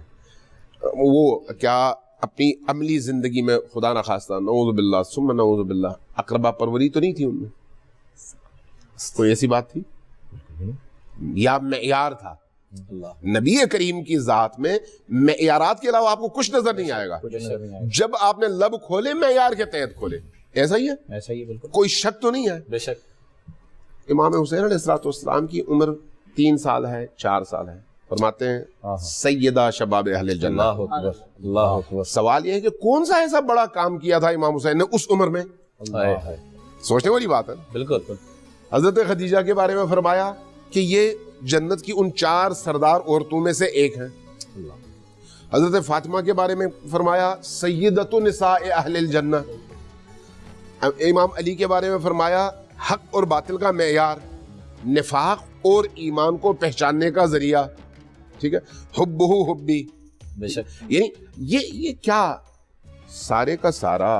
Speaker 1: وہ کیا اپنی عملی زندگی میں خدا نخواستہ نعوذ باللہ ثم نعوذ باللہ اقربا پروری تو نہیں تھی ان میں؟ کوئی ایسی بات تھی یا معیار تھا؟ نبی کریم کی ذات میں معیارات کے علاوہ آپ کو کچھ نظر نہیں آئے گا. جب آپ نے لب کھولے معیار کے تحت کھولے. ایسا ہی ہے،
Speaker 2: ایسا ہی ہے، بالکل
Speaker 1: کوئی شک تو نہیں ہے.
Speaker 3: بے شک.
Speaker 1: امام حسین علیہ السلام کی عمر 3 سال ہے، 4 سال ہے، فرماتے ہیں سیدہ شباب اہل الجنہ.
Speaker 3: اللہ اکبر.
Speaker 1: سوال یہ ہے کہ کون سا ایسا بڑا کام کیا تھا امام حسین نے اس عمر میں؟ سوچنے والی بات ہے.
Speaker 3: بالکل.
Speaker 1: حضرت خدیجہ کے بارے میں فرمایا کہ یہ جنت کی ان 4 سردار عورتوں میں سے ایک ہیں. حضرت فاطمہ کے بارے میں فرمایا سیدۃ نساء اہل الجنہ. امام علی کے بارے میں فرمایا حق اور باطل کا معیار، نفاق اور ایمان کو پہچاننے کا ذریعہ. ٹھیک ہے، حبہ حبی.
Speaker 3: بے شک.
Speaker 1: یعنی یہ کیا سارے کا سارا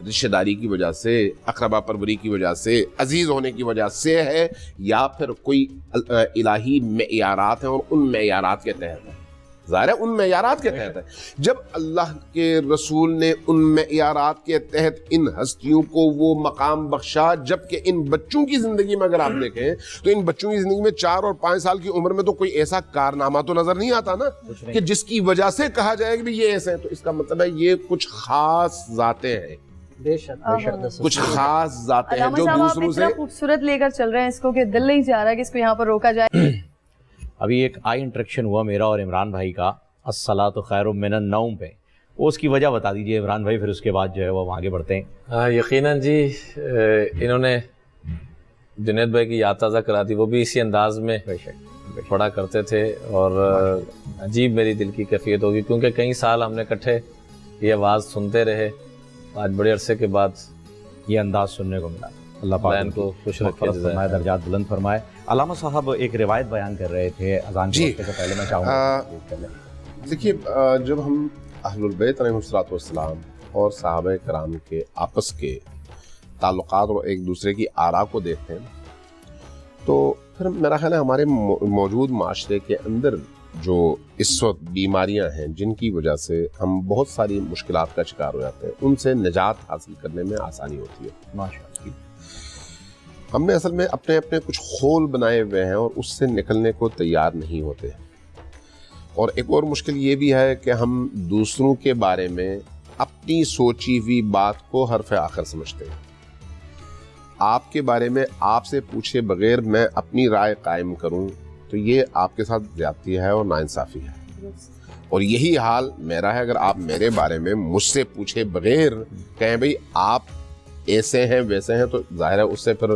Speaker 1: رشتہ داری کی وجہ سے، اقربا پروری کی وجہ سے، عزیز ہونے کی وجہ سے ہے، یا پھر کوئی الہی معیارات ہیں اور ان معیارات کے تحت ہے؟ ظاہر ہے ان معیارات کے تحت ہے. جب اللہ کے رسول نے ان معیارات کے تحت ان ہستیوں کو وہ مقام بخشا، جبکہ ان بچوں کی زندگی میں اگر آپ دیکھیں تو ان بچوں کی زندگی میں 4 اور 5 سال کی عمر میں تو کوئی ایسا کارنامہ تو نظر نہیں آتا نا کہ جس کی وجہ سے کہا جائے کہ یہ ایسے ہیں. تو اس کا مطلب ہے یہ کچھ خاص ذاتیں ہیں، کچھ خاص ذاتیں ہیں جو دوسروں سے
Speaker 5: خوبصورت لے کر چل رہے ہیں اس کو کہ دل نہیں چاہ رہا کہ اس کو یہاں پر روکا جائے.
Speaker 2: ابھی ایک آئی انٹریکشن ہوا میرا اور عمران بھائی کا الصلاۃ خیر من النوم پہ، وہ اس کی وجہ بتا دیجئے عمران بھائی، پھر اس کے بعد جو ہے وہ آگے بڑھتے ہیں.
Speaker 3: ہاں یقیناً جی، انہوں نے جنید بھائی کی یاد تازہ کرا دی، وہ بھی اسی انداز میں پڑھا کرتے تھے اور عجیب میری دل کی کیفیت ہوگی کیونکہ کئی سال ہم نے اکٹھے یہ آواز سنتے رہے، آج بڑے عرصے کے بعد
Speaker 2: یہ انداز سننے کو ملا. اللہ پاک ان کو خوش رکھے، فرمائے، درجات بلند فرمائے. علامہ صاحب ایک روایت بیان کر رہے تھے اذان کے وقت سے پہلے، میں چاہوں گا
Speaker 1: دیکھیے جب ہم اہل البیت علیہ الصلوۃ والسلام اور صحابہ کرام کے آپس کے تعلقات اور ایک دوسرے کی آراء کو دیکھتے ہیں تو پھر میرا خیال ہے ہمارے موجود معاشرے کے اندر جو اس وقت بیماریاں ہیں جن کی وجہ سے ہم بہت ساری مشکلات کا شکار ہو جاتے ہیں، ان سے نجات حاصل کرنے میں آسانی ہوتی ہے.
Speaker 2: ماشاءاللہ.
Speaker 1: ہم نے اصل میں اپنے کچھ خول بنائے ہوئے ہیں اور اس سے نکلنے کو تیار نہیں ہوتے. اور ایک اور مشکل یہ بھی ہے کہ ہم دوسروں کے بارے میں اپنی سوچی ہوئی بات کو حرف آخر سمجھتے ہیں. آپ کے بارے میں آپ سے پوچھے بغیر میں اپنی رائے قائم کروں تو یہ آپ کے ساتھ زیادتی ہے اور ناانصافی ہے. اور یہی حال میرا ہے اگر آپ میرے بارے میں مجھ سے پوچھے بغیر کہیں بھئی آپ ایسے ہیں ویسے ہیں، تو ظاہر ہے اس سے پھر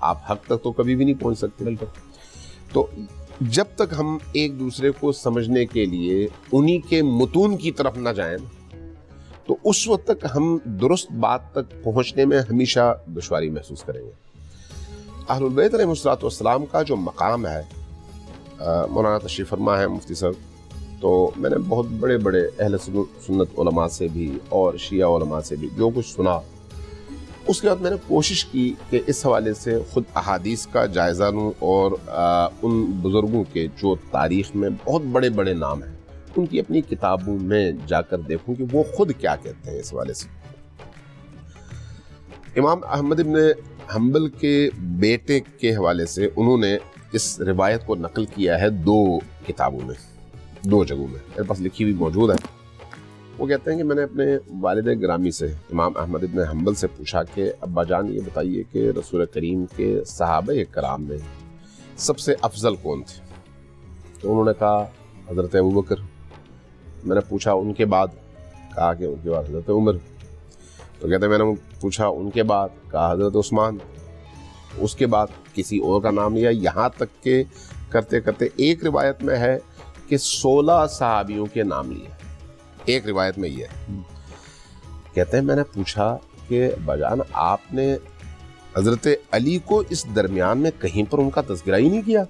Speaker 1: آپ حق تک تو کبھی بھی نہیں پہنچ سکتے. بالکل. تو جب تک ہم ایک دوسرے کو سمجھنے کے لیے انہی کے متون کی طرف نہ جائیں تو اس وقت تک ہم درست بات تک پہنچنے میں ہمیشہ دشواری محسوس کریں گے. اہل البیت علیہ الصلوۃ والسلام کا جو مقام ہے، مولانا تشریف فرما ہے مفتی صاحب، تو میں نے بہت بڑے بڑے اہل سنت علماء سے بھی اور شیعہ علماء سے بھی جو کچھ سنا، اس کے بعد میں نے کوشش کی کہ اس حوالے سے خود احادیث کا جائزہ لوں اور ان بزرگوں کے جو تاریخ میں بہت بڑے بڑے نام ہیں ان کی اپنی کتابوں میں جا کر دیکھوں کہ وہ خود کیا کہتے ہیں اس حوالے سے. امام احمد ابن حنبل کے بیٹے کے حوالے سے انہوں نے اس روایت کو نقل کیا ہے 2 کتابوں میں، 2 جگہوں میں، میرے پاس لکھی ہوئی موجود ہے۔ وہ کہتے ہیں کہ میں نے اپنے والد گرامی سے امام احمد ابن حنبل سے پوچھا کہ ابا جان یہ بتائیے کہ رسول کریم کے صحابہ کرام میں سب سے افضل کون تھے؟ تو انہوں نے کہا حضرت ابوبکر۔ میں نے پوچھا ان کے بعد؟ کہا کہ ان کے بعد حضرت عمر۔ تو کہتے ہیں میں نے پوچھا ان کے بعد؟ کہا حضرت عثمان۔ اس کے بعد کسی اور کا نام لیا، یہاں تک کہ کرتے کرتے ایک روایت میں ہے کہ 16 صحابیوں کے نام لیے، ایک روایت میں یہ ہے۔ کہتے ہیں میں نے پوچھا کہ بجان آپ نے حضرت علی کو اس درمیان میں کہیں پر ان کا تذکرہ ہی نہیں کیا؟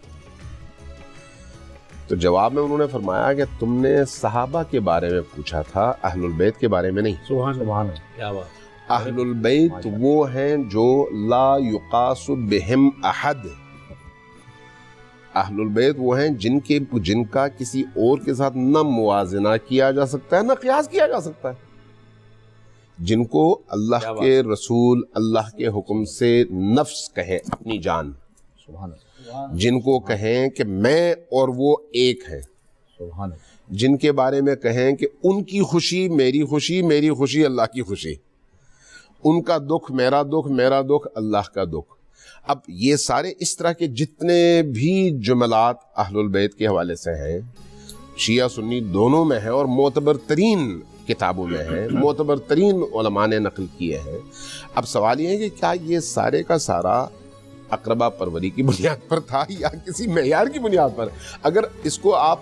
Speaker 1: تو جواب میں انہوں نے فرمایا کہ تم نے صحابہ کے بارے میں پوچھا تھا، اہل البیت کے بارے میں نہیں۔
Speaker 4: سبحان اللہ،
Speaker 3: کیا بات۔
Speaker 1: اہل البیت وہ ہیں جو لا یقاس بہم احد، اہل البیت وہ ہیں جن کا کسی اور کے ساتھ نہ موازنہ کیا جا سکتا ہے نہ قیاس کیا جا سکتا ہے، جن کو اللہ کے رسول اللہ کے حکم سے نفس کہے اپنی جان، جن کو کہیں کہ میں اور وہ ایک ہیں، جن کے بارے میں کہیں کہ ان کی خوشی میری خوشی، میری خوشی اللہ کی خوشی، ان کا دکھ میرا دکھ، میرا دکھ اللہ کا دکھ۔ اب یہ سارے اس طرح کے جتنے بھی جملات اہل البیت کے حوالے سے ہیں، شیعہ سنی دونوں میں ہیں اور معتبر ترین کتابوں میں ہیں، معتبر ترین علماء نے نقل کیے ہیں۔ اب سوال یہ ہے کہ کیا یہ سارے کا سارا اقربا پروری کی بنیاد پر تھا یا کسی معیار کی بنیاد پر؟ اگر اس کو آپ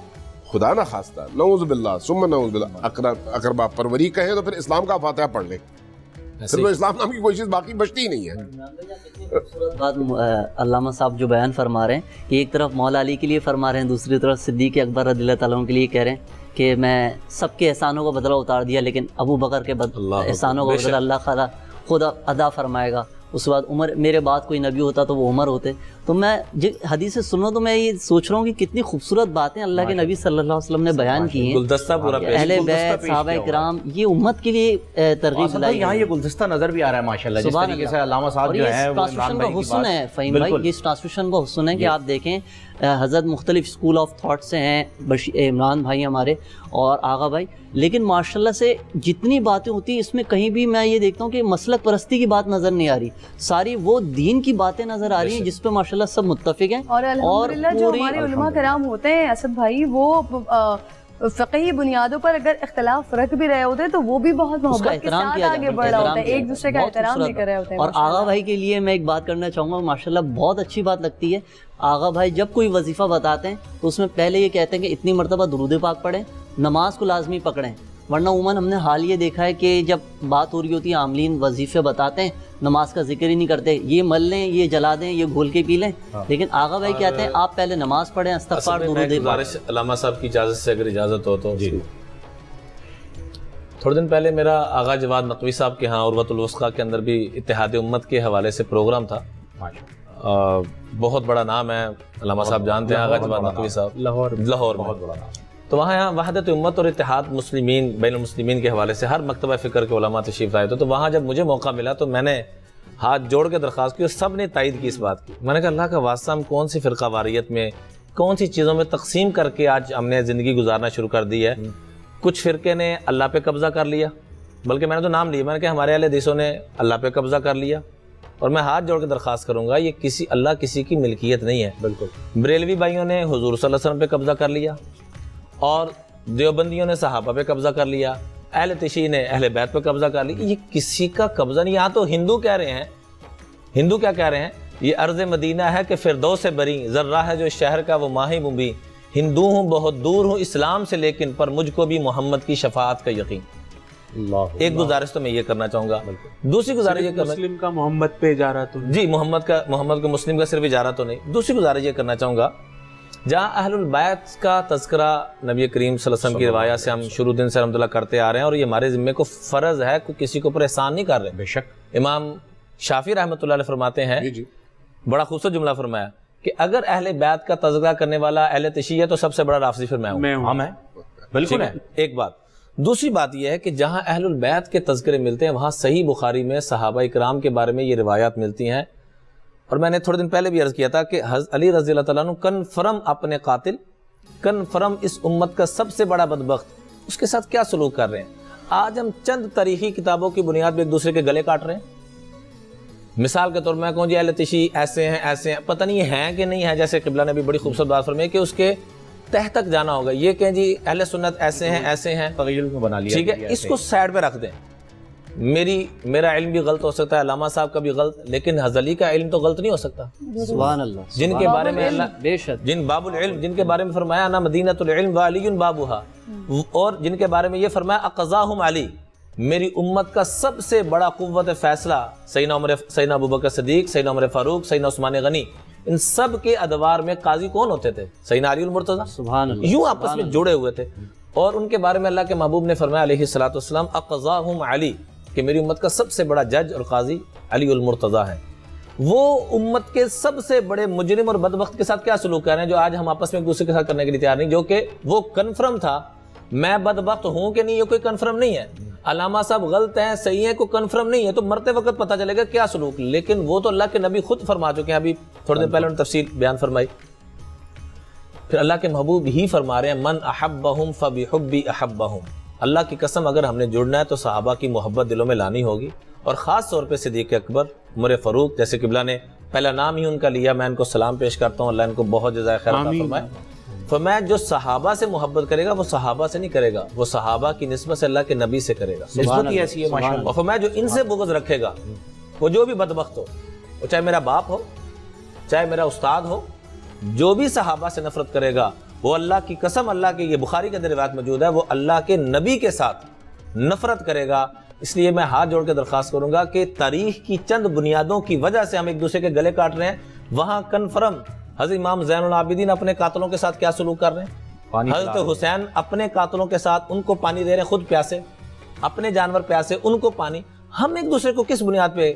Speaker 1: خدا نہ خواستہ نعوذ باللہ ثم نعوذ باللہ اقربا پروری کہیں تو پھر اسلام کا فاتحہ پڑھ لیں، پھر تو اسلام نام کی کوئی چیز باقی بچتی ہی نہیں ہے۔
Speaker 6: بات علامہ صاحب جو بیان فرما رہے ہیں کہ ایک طرف مولا علی کے لیے فرما رہے ہیں، دوسری طرف صدیق اکبر رضی اللہ تعالیٰ عنہ کے لیے کہہ رہے ہیں کہ میں سب کے احسانوں کا بدلہ اتار دیا، لیکن ابو بکر کے احسانوں کا بدلہ اللہ تعالیٰ خود ادا فرمائے گا۔ اس کے بعد عمر، میرے بعد کوئی نبی ہوتا تو وہ عمر ہوتے۔ تو میں حدیث سن رہا ہوں تو میں یہ سوچ رہا ہوں کہ کتنی خوبصورت باتیں اللہ کے نبی صلی اللہ علیہ وسلم نے بیان کی ہیں،
Speaker 3: گلدستہ پورا پیش،
Speaker 6: اہل بیت صحابہ کرام، یہ امت کے لیے ترغیب دلائی ہے۔
Speaker 2: یہاں یہ گلدستہ نظر بھی آ رہا ہے ماشاءاللہ، جس طریقے سے علامہ صاحب جو ہیں وہ عمران بھائی کی
Speaker 6: حسن ہے فہیم بھائی، یہ ٹرانسلیشن کا حسن ہے کہ آپ دیکھیں حضرت مختلف اسکول آف تھاٹ سے ہیں، عمران بھائی ہمارے اور آغا بھائی، لیکن ماشاءاللہ سے جتنی باتیں ہوتی ہیں اس میں کہیں بھی میں یہ دیکھتا ہوں کہ مسلک پرستی کی بات نظر نہیں آ رہی، ساری وہ دین کی باتیں نظر آ رہی ہیں جس پہ ماشاءاللہ سب متفق ہیں۔
Speaker 5: اور الحمدللہ جو ہمارے علماء کرام ہوتے ہیں اسد بھائی، وہ فقہی بنیادوں پر اگر اختلاف رکھ بھی رہے ہوتے ہیں تو وہ بھی بہت محبت کے ساتھ آگے بڑھ رہا ہوتا ہے، ایک دوسرے کا احترام بھی کر رہے ہوتے ہیں۔
Speaker 6: اور آغا بھائی کے لیے میں ایک بات کرنا چاہوں گا، ماشاءاللہ بہت اچھی بات لگتی ہے، آغا بھائی جب کوئی وظیفہ بتاتے ہیں تو اس میں پہلے یہ کہتے ہیں کہ اتنی مرتبہ درود پاک پڑھیں، نماز کو لازمی پکڑیں، ورنہ عموماً ہم نے حال یہ دیکھا ہے کہ جب بات ہو رہی ہوتی ہے عاملین وظیفے بتاتے ہیں نماز کا ذکر ہی نہیں کرتے، یہ مل لیں، یہ جلا دیں، یہ گھول کے پی لیں، لیکن آغا بھائی کہتے ہیں آپ پہلے نماز پڑھیں، استغفار درود پاک۔
Speaker 3: علامہ صاحب کی اجازت سے اگر اجازت ہو تو تھوڑے دن پہلے میرا آغا جواد نقوی صاحب کے ہاں عروۃ الوثقیٰ کے اندر بھی اتحاد امت کے حوالے سے پروگرام تھا، بہت بڑا نام ہے، علامہ صاحب جانتے ہیں آغا جواد نقوی صاحب، لاہور میں بہت بڑا نام۔ تو وہاں یہاں وحدت امت اور اتحاد مسلمین بین المسلمین کے حوالے سے ہر مکتبہ فکر کے علماء تشریف لائے تھے، تو وہاں جب مجھے موقع ملا تو میں نے ہاتھ جوڑ کے درخواست کی اور سب نے تائید کی اس بات کی۔ میں نے کہا اللہ کا واسطہ ہم کون سی فرقہ واریت میں، کون سی چیزوں میں تقسیم کر کے آج ہم نے زندگی گزارنا شروع کر دی ہے۔ کچھ فرقے نے اللہ پہ قبضہ کر لیا، بلکہ میں نے تو نام لیا، میں نے کہا ہمارے اہل حدیثوں نے اللہ پہ قبضہ کر لیا، اور میں ہاتھ جوڑ کے درخواست کروں گا یہ اللہ کسی کی ملکیت نہیں ہے۔ بالکل بریلوی بھائیوں نے حضور صلی اللہ علیہ وسلم پہ قبضہ کر لیا، اور دیوبندیوں نے صحابہ پہ قبضہ کر لیا، اہل تشیع نے اہل بیت پہ قبضہ کر لیا، یہ کسی کا قبضہ نہیں۔ یہاں تو ہندو کہہ رہے ہیں، ہندو کیا کہہ رہے ہیں، یہ ارض مدینہ ہے کہ فردوس سے بری، ذرہ ہے جو شہر کا وہ ماہی مبی، ہندو ہوں بہت دور ہوں اسلام سے لیکن پر مجھ کو بھی محمد کی شفاعت کا یقین۔ ایک گزارش تو میں یہ کرنا چاہوں گا، دوسری گزارش یہ کرنا،
Speaker 4: مسلم کا محمد پہ اجارہ تو
Speaker 3: جی محمد کا مسلم کا صرف اجارہ تو نہیں، دوسری گزارش یہ کرنا چاہوں گا، جہاں اہل البیت کا تذکرہ نبی کریم صلی اللہ علیہ وسلم کی روایت سے ہم شروع دن سے الحمدللہ کرتے آ رہے ہیں، اور یہ ہمارے ذمے کو فرض ہے، کوئی کسی کو پر احسان نہیں کر رہے۔ بے شک امام شافعی رحمۃ اللہ علیہ فرماتے ہیں، بڑا خوبصورت جملہ فرمایا کہ اگر اہل بیت کا تذکرہ کرنے والا اہل تشیع ہے تو سب سے بڑا رافضی پھر میں ہوں۔ ہم ہیں، بالکل ہے۔ ایک بات، دوسری بات یہ ہے کہ جہاں اہل البیت کے تذکرے ملتے ہیں وہاں صحیح بخاری میں صحابہ کرام کے بارے میں یہ روایات ملتی ہیں اور میں نے تھوڑے دن پہلے بھی عرض کیا تھا کہ حضرت علی رضی اللہ تعالیٰ عنہ کنفرم اپنے قاتل، کنفرم اس امت کا سب سے بڑا بدبخت، اس کے ساتھ کیا سلوک کر رہے ہیں۔ آج ہم چند تاریخی کتابوں کی بنیاد پہ ایک دوسرے کے گلے کاٹ رہے ہیں۔ مثال کے طور میں کہوں جی اہل تشیع ایسے ہیں، پتہ نہیں ہیں کہ نہیں ہیں، جیسے قبلہ نے بھی بڑی خوبصورت بات فرمائی کہ اس کے تہ تک جانا ہوگا۔ یہ کہیں جی اہل سنت ایسے ہیں
Speaker 2: تغیر میں بنا لیا،
Speaker 3: ٹھیک ہے، اس کو سائڈ پہ رکھ دیں۔ میرا علم بھی غلط ہو سکتا ہے، علامہ صاحب کا بھی غلط، لیکن حضرت علی کا علم تو غلط نہیں ہو سکتا۔
Speaker 6: سبحان اللہ،
Speaker 3: جن کے بارے میں اللہ
Speaker 6: بے شک،
Speaker 3: جن باب العلم، جن کے بارے میں فرمایا انا مدینۃ العلم وعلی بابها، اور جن کے بارے میں یہ فرمایا اقضاہم علی، میری امت کا سب سے بڑا قوت فیصلہ سیدنا ابوبکر صدیق، سیدنا عمر فاروق، سیدنا عثمان غنی، ان سب کے ادوار میں قاضی کون ہوتے تھے؟ سیدنا علی المرتضیٰ،
Speaker 6: سبحان اللہ،
Speaker 3: یوں آپس میں جڑے ہوئے تھے۔ اور ان کے بارے میں اللہ کے محبوب نے فرمایا علیہ الصلوۃ والسلام اقضاہم علی، کہ میری امت کا سب سے بڑا جج اور قاضی علی المرتضیٰ ہے۔ وہ امت کے سب سے بڑے مجرم اور بدبخت کے ساتھ کیا سلوک کر رہے ہیں جو آج ہم آپس میں ایک دوسرے کے ساتھ کرنے کے لیے تیار نہیں، جو کہ وہ کنفرم تھا میں بدبخت ہوں کہ نہیں، یہ کوئی کنفرم نہیں ہے۔ علامہ صاحب غلط ہیں، صحیح ہیں، کوئی کنفرم نہیں ہے، تو مرتے وقت پتہ چلے گا کیا سلوک۔ لیکن وہ تو اللہ کے نبی خود فرما چکے ہیں، ابھی تھوڑے دن پہلے انہوں نے تفصیل بیان فرمائی۔ پھر اللہ کے محبوب ہی فرما رہے ہیں من احبہم فبحبی احبہم، اللہ کی قسم اگر ہم نے جڑنا ہے تو صحابہ کی محبت دلوں میں لانی ہوگی، اور خاص طور پہ صدیق اکبر، عمر فاروق، جیسے قبلہ نے پہلا نام ہی ان کا لیا، میں ان کو سلام پیش کرتا ہوں، اللہ ان کو بہت جزائے خیر عطا فرمائے۔ فرمایا جو صحابہ سے محبت کرے گا وہ صحابہ سے نہیں کرے گا، وہ صحابہ کی نسبت سے اللہ کے نبی سے کرے گا،
Speaker 2: نسبت ہی ایسی ہے ماشاءاللہ۔
Speaker 3: اور فرمایا جو ان سے بغض رکھے گا وہ جو بھی بدبخت ہو، وہ چاہے میرا باپ ہو، چاہے میرا استاد ہو، جو بھی صحابہ سے نفرت کرے گا وہ اللہ کی قسم، اللہ کے، یہ بخاری کے اندر روایت موجود ہے، وہ اللہ کے نبی کے ساتھ نفرت کرے گا۔ اس لیے میں ہاتھ جوڑ کے درخواست کروں گا کہ تاریخ کی چند بنیادوں کی وجہ سے ہم ایک دوسرے کے گلے کاٹ رہے ہیں، وہاں کنفرم حضرت امام زین العابدین اپنے قاتلوں کے ساتھ کیا سلوک کر رہے ہیں، حضرت حسین اپنے قاتلوں کے ساتھ ان کو پانی دے رہے ہیں، خود پیاسے، اپنے جانور پیاسے، ان کو پانی، ہم ایک دوسرے کو کس بنیاد پہ؟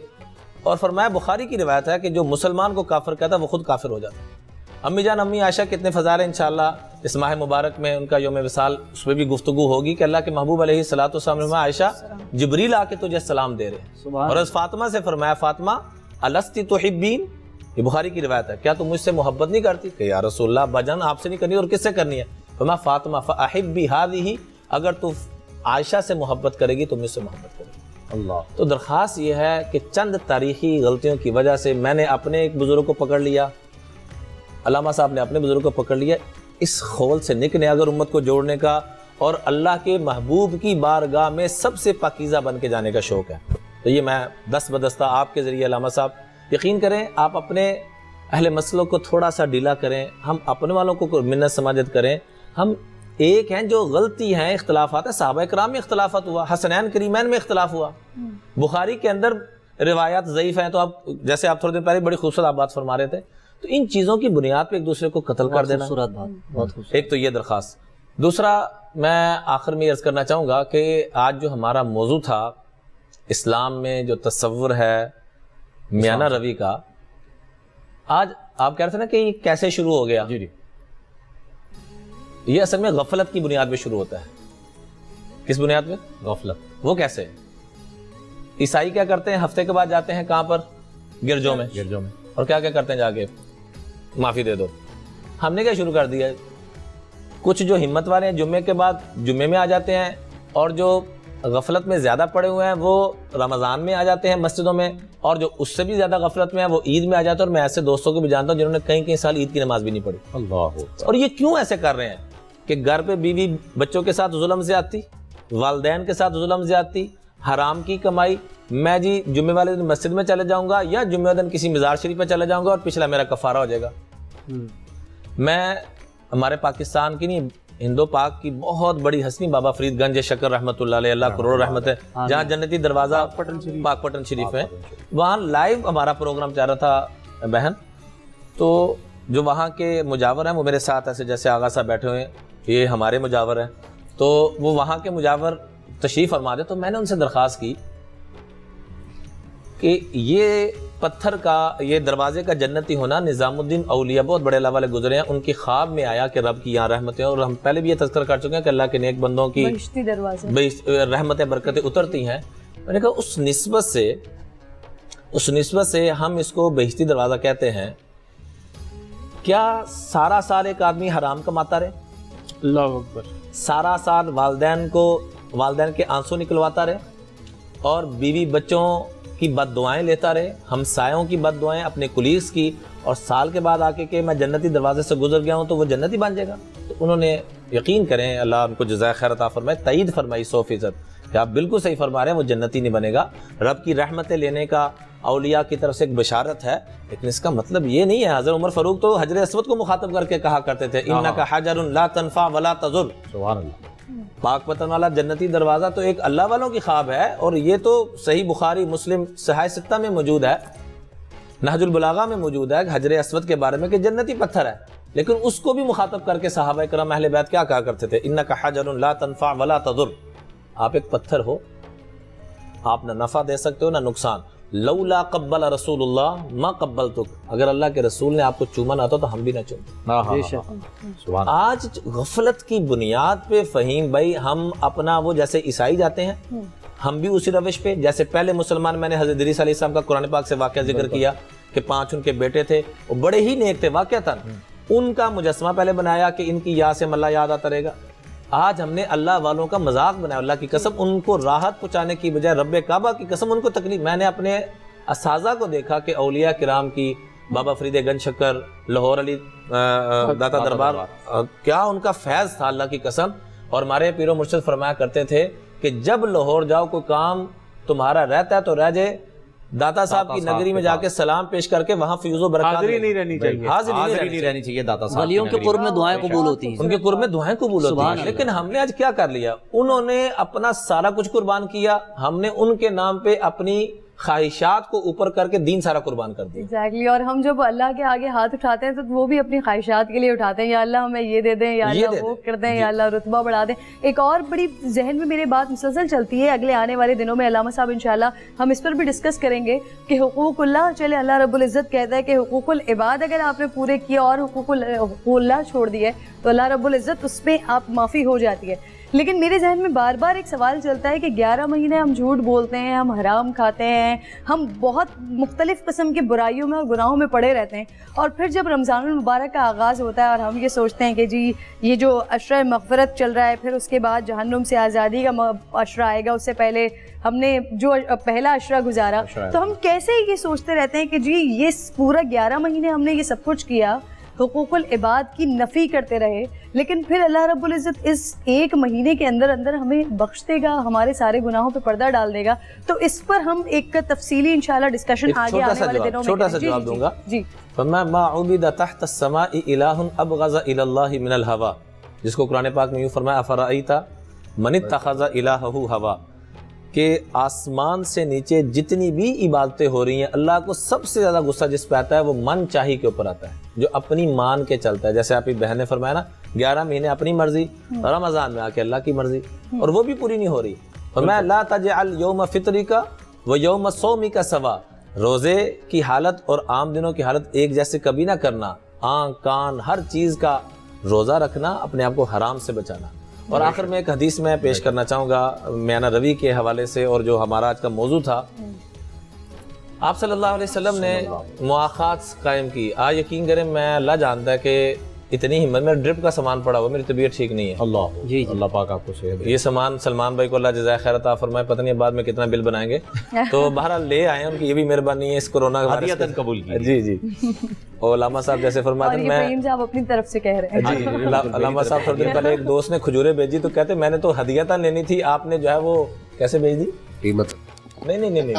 Speaker 3: اور فرمایا بخاری کی روایت ہے کہ جو مسلمان کو کافر کہتا ہے وہ خود کافر ہو جاتا ہے۔ امی جان امی عائشہ کتنے فضائل ہیں، انشاءاللہ اس ماہ مبارک میں ان کا یوم وصال، اس پہ بھی گفتگو ہوگی کہ اللہ کے محبوب علیہ الصلوۃ والسلام نے عائشہ جبریل آ کے تجھے سلام دے رہے ہیں، اور از فاطمہ سے فرمایا فاطمہ الستی تحبین، یہ بخاری کی روایت ہے، کیا تم مجھ سے محبت نہیں کرتی؟ کہ یا رسول اللہ بجن آپ سے نہیں کرنی اور کس سے کرنی ہے؟ فرمایا فاطمہ فاحبی ہذہ، اگر تو عائشہ سے محبت کرے گی تو مجھ سے محبت کرے گی۔
Speaker 2: اللہ،
Speaker 3: تو درخواست یہ ہے کہ چند تاریخی غلطیوں کی وجہ سے میں نے اپنے ایک بزرگ کو پکڑ لیا، علامہ صاحب نے اپنے بزرگ کو پکڑ لیا، اس خول سے نکلے اگر امت کو جوڑنے کا اور اللہ کے محبوب کی بارگاہ میں سب سے پاکیزہ بن کے جانے کا شوق ہے، تو یہ میں دست بدستہ آپ کے ذریعے علامہ صاحب یقین کریں، آپ اپنے اہل مسلوں کو تھوڑا سا ڈھیلا کریں، ہم اپنے والوں کو منت سماجت کریں، ہم ایک ہیں جو غلطی ہیں، اختلافات ہیں، صحابہ کرام میں اختلافات ہوا، حسنین کریمین میں اختلاف ہوا، بخاری کے اندر روایات ضعیف ہیں، تو آپ جیسے آپ تھوڑے دن پہلے بڑی خوبصورت آپ بات فرما رہے تھے، تو ان چیزوں کی بنیاد پہ ایک دوسرے کو قتل کر دینا،
Speaker 6: بہت خوبصورت۔
Speaker 3: ایک تو یہ درخواست۔ دوسرا میں آخر میں عرض کرنا چاہوں گا کہ آج جو ہمارا موضوع تھا اسلام میں جو تصور ہے میانہ روی کا، آج آپ کہہ رہے تھے نا کہ یہ کیسے شروع ہو گیا؟
Speaker 2: جی جی،
Speaker 3: یہ اصل میں غفلت کی بنیاد پہ شروع ہوتا ہے۔ کس بنیاد پہ؟
Speaker 2: غفلت۔
Speaker 3: وہ کیسے؟ عیسائی کیا کرتے ہیں، ہفتے کے بعد جاتے ہیں کہاں پر؟ گرجوں میں، اور کیا کیا کرتے ہیں جا کے؟ معافی دے دو۔ ہم نے کیا شروع کر دیا؟ کچھ جو ہمت والے ہیں جمعے کے بعد جمعے میں آ جاتے ہیں، اور جو غفلت میں زیادہ پڑے ہوئے ہیں وہ رمضان میں آ جاتے ہیں مسجدوں میں، اور جو اس سے بھی زیادہ غفلت میں ہیں وہ عید میں آ جاتے ہیں۔ اور میں ایسے دوستوں کو بھی جانتا ہوں جنہوں نے کئی سال عید کی نماز بھی نہیں پڑھی۔
Speaker 2: اللہ،
Speaker 3: اور یہ کیوں ایسے کر رہے ہیں کہ گھر پہ بیوی بچوں کے ساتھ ظلم زیادتی، والدین کے ساتھ ظلم زیادتی، حرام کی کمائی، میں جی جمعے والے دن مسجد میں چلے جاؤں گا یا جمعے والے دن کسی مزار شریف میں چلے جاؤں گا اور پچھلا میرا کفارہ ہو جائے گا۔ میں ہمارے پاکستان کی نہیں، ہندو پاک کی بہت بڑی ہستی بابا فرید گنج شکر رحمۃ اللہ علیہ، اللہ کروڑ رحمت ہے، جہاں جنتی دروازہ پاک پٹن شریف ہے، وہاں لائیو ہمارا پروگرام چل رہا تھا بہن، تو جو وہاں کے مجاور ہیں وہ میرے ساتھ ایسے جیسے آغا صاحب بیٹھے ہوئے ہیں، یہ ہمارے مجاور ہیں، تو وہ وہاں کے مجاور تشریف فرما دے، تو میں نے ان سے درخواست کی کہ یہ پتھر کا، یہ دروازے کا جنتی ہونا، نظام الدین اولیاء بہت بڑے اللہ والے گزرے ہیں، ان کی خواب میں آیا کہ رب کی یہاں رحمتیں، اور ہم پہلے بھی یہ تذکر کر چکے ہیں کہ اللہ کے نیک بندوں کی
Speaker 5: بہشتی دروازے
Speaker 3: رحمتیں برکتیں اترتی ہیں۔ میں نے کہا اس نسبت سے اس نسبت سے ہم اس کو بہشتی دروازہ کہتے ہیں. کیا سارا سال ایک آدمی حرام کماتا رہے؟
Speaker 4: اللہ اکبر.
Speaker 3: سارا سال والدین کے آنسو نکلواتا رہے اور بیوی بچوں کی بد دعائیں لیتا رہے, ہمسایوں کی بد دعائیں, اپنے کولیگز کی, اور سال کے بعد آ کے کہ میں جنتی دروازے سے گزر گیا ہوں تو وہ جنتی بن جائے گا؟ تو انہوں نے, یقین کریں اللہ ان کو جزائے خیر عطا فرمائے, تائید فرمائی 100% کہ آپ بالکل صحیح فرما رہے ہیں, وہ جنتی نہیں بنے گا. رب کی رحمتیں لینے کا اولیاء کی طرف سے ایک بشارت ہے, لیکن اس کا مطلب یہ نہیں ہے. حضرت عمر فاروق تو حجر اسود کو مخاطب کر کے کہا کرتے تھے انک حجر لا تنفع ولا تضر.
Speaker 2: سبحان اللہ.
Speaker 3: پاک پتن والا جنتی دروازہ تو ایک اللہ والوں کی خواب ہے, اور یہ تو صحیح بخاری مسلم صحیح ستہ میں موجود ہے, نہج البلاغہ میں موجود ہے حجر اسود کے بارے میں کہ جنتی پتھر ہے. لیکن اس کو بھی مخاطب کر کے صحابہ کرام اہل بیت کیا کہا کرتے تھے؟ انک حجر لا تنفع ولا تضر. آپ ایک پتھر ہو, آپ نہ نفع دے سکتے ہو نہ نقصان. لولا قبل رسول اللہ ما قبلتک, اگر اللہ کے رسول نے آپ کو چوما نہ تو ہم بھی نہ چومتے. آج غفلت کی بنیاد پہ فہیم بھائی ہم اپنا وہ جیسے عیسائی جاتے ہیں ہم بھی اسی روش پہ, جیسے پہلے مسلمان, میں نے حضرت ادریس علیہ السلام کا قرآن پاک سے واقعہ ذکر کیا کہ 5 ان کے بیٹے تھے, وہ بڑے ہی نیک تھے واقعتاً, ان کا مجسمہ پہلے بنایا کہ ان کی یا سے ملا یاد آتا رہے گا. آج ہم نے اللہ والوں کا مذاق بنایا, اللہ کی قسم ان کو راحت پہنچانے کی بجائے رب کعبہ کی قسم ان کو تکلیف. میں نے اپنے اساتذہ کو دیکھا کہ اولیاء کرام کی, بابا فرید گنج شکر, لاہور علی داتا دربار, کیا ان کا فیض تھا اللہ کی قسم. اور ہمارے پیر و مرشد فرمایا کرتے تھے کہ جب لاہور جاؤ کوئی کام تمہارا رہتا ہے تو رہ جائے, داتا صاحب کی نگری میں جا کے سلام پیش کر کے وہاں فیوز و برکات
Speaker 4: حاضری نہیں رہنی چاہیے,
Speaker 3: حاضری نہیں رہنی چاہیے.
Speaker 2: داتا صاحب
Speaker 6: ولیوں کے قرب میں دعائیں قبول ہوتی ہیں,
Speaker 3: ان کے قرب میں دعائیں قبول ہوتی ہیں. لیکن ہم نے آج کیا کر لیا, انہوں نے اپنا سارا کچھ قربان کیا, ہم نے ان کے نام پہ اپنی خواہشات کو اوپر کر کے دین سارا قربان کر دیا.
Speaker 5: ایگزیکٹلی. اور ہم جب اللہ کے آگے ہاتھ اٹھاتے ہیں تو وہ بھی اپنی خواہشات کے لیے اٹھاتے ہیں, یا اللہ ہمیں یہ دے دیں, یا اللہ وہ کر دیں, یا اللہ رتبہ بڑھا دیں. ایک اور بڑی ذہن میں میرے بات مسلسل چلتی ہے, اگلے آنے والے دنوں میں علامہ صاحب انشاءاللہ ہم اس پر بھی ڈسکس کریں گے کہ حقوق اللہ, چلے اللہ رب العزت کہتا ہے کہ حقوق العباد اگر آپ نے پورے کیے اور حقوق اللہ چھوڑ دیے تو اللہ رب العزت اس پہ آپ معافی ہو جاتی ہے. لیکن میرے ذہن میں بار بار ایک سوال چلتا ہے کہ 11 مہینے ہم جھوٹ بولتے ہیں, ہم حرام کھاتے ہیں, ہم بہت مختلف قسم کی برائیوں میں اور گناہوں میں پڑے رہتے ہیں, اور پھر جب رمضان المبارک کا آغاز ہوتا ہے اور ہم یہ سوچتے ہیں کہ جی یہ جو عشرہ مغفرت چل رہا ہے, پھر اس کے بعد جہنم سے آزادی کا عشرہ آئے گا, اس سے پہلے ہم نے جو پہلا عشرہ گزارا, تو ہم کیسے یہ سوچتے رہتے ہیں کہ جی یہ پورا 11 مہینے ہم نے یہ سب کچھ کیا, حقوق العباد کی نفی کرتے رہے, لیکن پھر اللہ رب العزت اس ایک مہینے کے اندر اندر ہمیں بخش دے گا, ہمارے سارے گناہوں پہ پردہ ڈال دے گا. تو اس پر ہم ایک تفصیلی انشاءاللہ ڈسکشن آگے آنے والے دنوں میں
Speaker 3: چھوٹا سا جواب دوں گا.
Speaker 5: جی.
Speaker 3: فما ما عبد تحت السماء الہ ابغض الی اللہ من الہوا, جس کو قرآن پاک میں یوں فرمایا افرأیت من اتخذ الہہ ہوا, کہ آسمان سے نیچے جتنی بھی عبادتیں ہو رہی ہیں اللہ کو سب سے زیادہ غصہ جس پہ آتا ہے وہ من چاہی کے اوپر آتا ہے, جو اپنی مان کے چلتا ہے. جیسے آپ کی بہن نے فرمایا نا 11 مہینے اپنی مرضی, رمضان میں آ کے اللہ کی مرضی, اور وہ بھی پوری نہیں ہو رہی. فرمایا لا تجعل یوم فطرک و یوم صومک سوا, روزے کی حالت اور عام دنوں کی حالت ایک جیسے کبھی نہ کرنا, آنکھ کان ہر چیز کا روزہ رکھنا, اپنے آپ کو حرام سے بچانا. اور آخر میں ایک حدیث میں پیش کرنا چاہوں گا میانا روی کے حوالے سے, اور جو ہمارا آج کا موضوع تھا, آپ صلی اللہ علیہ وسلم نے مواخات قائم کی. یقین کریں میں اللہ جانتا ہے کہ اتنی ہمت, میرا ڈرپ کا سامان پڑا ہوا, میری طبیعت ٹھیک نہیں ہے.
Speaker 2: اللہ جی اللہ پاک آپ کو صحت دے.
Speaker 3: یہ سامان سلمان بھائی کو اللہ جزائے خیر عطا فرمائے, پتہ نہیں بعد میں کتنا بل بنائیں گے, تو بہرحال لے آئے ہیں, ان کی یہ بھی مہربانی ہے اس کورونا کے
Speaker 2: ہدیہ تن قبول کی.
Speaker 3: جی جی. اور علامہ صاحب جیسے فرماتے ہیں, میں
Speaker 5: صاحب اپنی طرف سے کہہ رہے ہیں,
Speaker 3: علامہ صاحب تھوڑے دن پہلے ایک دوست نے کھجوریں بھیجی تو کہتے میں نے تو ہدیہ لینی تھی, آپ نے جو ہے وہ کیسے بھیج دی؟
Speaker 1: قیمت
Speaker 3: نہیں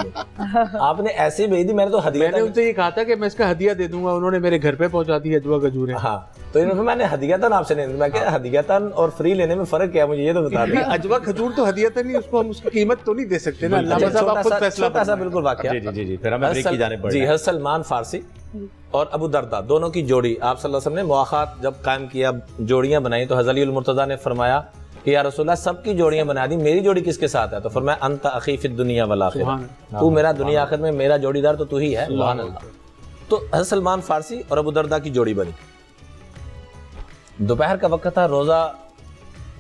Speaker 3: آپ نے ایسے ہی بھیج دی, میں نے تو ہدیہ,
Speaker 4: میں نے ان سے یہ کہا تھا کہ میں اس کا ہدیہ دے دوں گا, انہوں نے میرے گھر پہ پہنچا دی اجوا کھجوریں.
Speaker 3: ہاں تو انہوں نے میں نے ہدیہ آپ سے نہیں, میں کہ ہدیہ اور فری لینے میں فرق کیا ہے مجھے یہ تو بتا دیں.
Speaker 4: اجوا کھجور تو ہدیہ نہیں, اس کو ہم اس کی قیمت تو نہیں دے سکتے نا. علامہ صاحب آپ خود فیصلہ
Speaker 3: چھوٹا سا بالکل واقعہ.
Speaker 2: جی پھر ہمیں بریک کی جانب پڑ.
Speaker 3: جی حضرت سلمان فارسی اور ابو دردہ دونوں کی جوڑی آپ صلی اللہ علیہ وسلم نے مواخات جب قائم کیا, جوڑیاں بنائی, تو حضرت علی المرتضیٰ نے فرمایا کہ یا رسول اللہ سب کی جوڑیاں بنا دی, میری جوڑی کس کے ساتھ ہے؟ تو فرمایا انت اخی فی الدنیا والآخرہ, تو میرا دنیا آخرت میں میرا جوڑی دار تو ہی ہے. سبحان اللہ. تو حضرت سلمان فارسی اور ابو دردہ کی جوڑی بنی. دوپہر کا وقت تھا, روزہ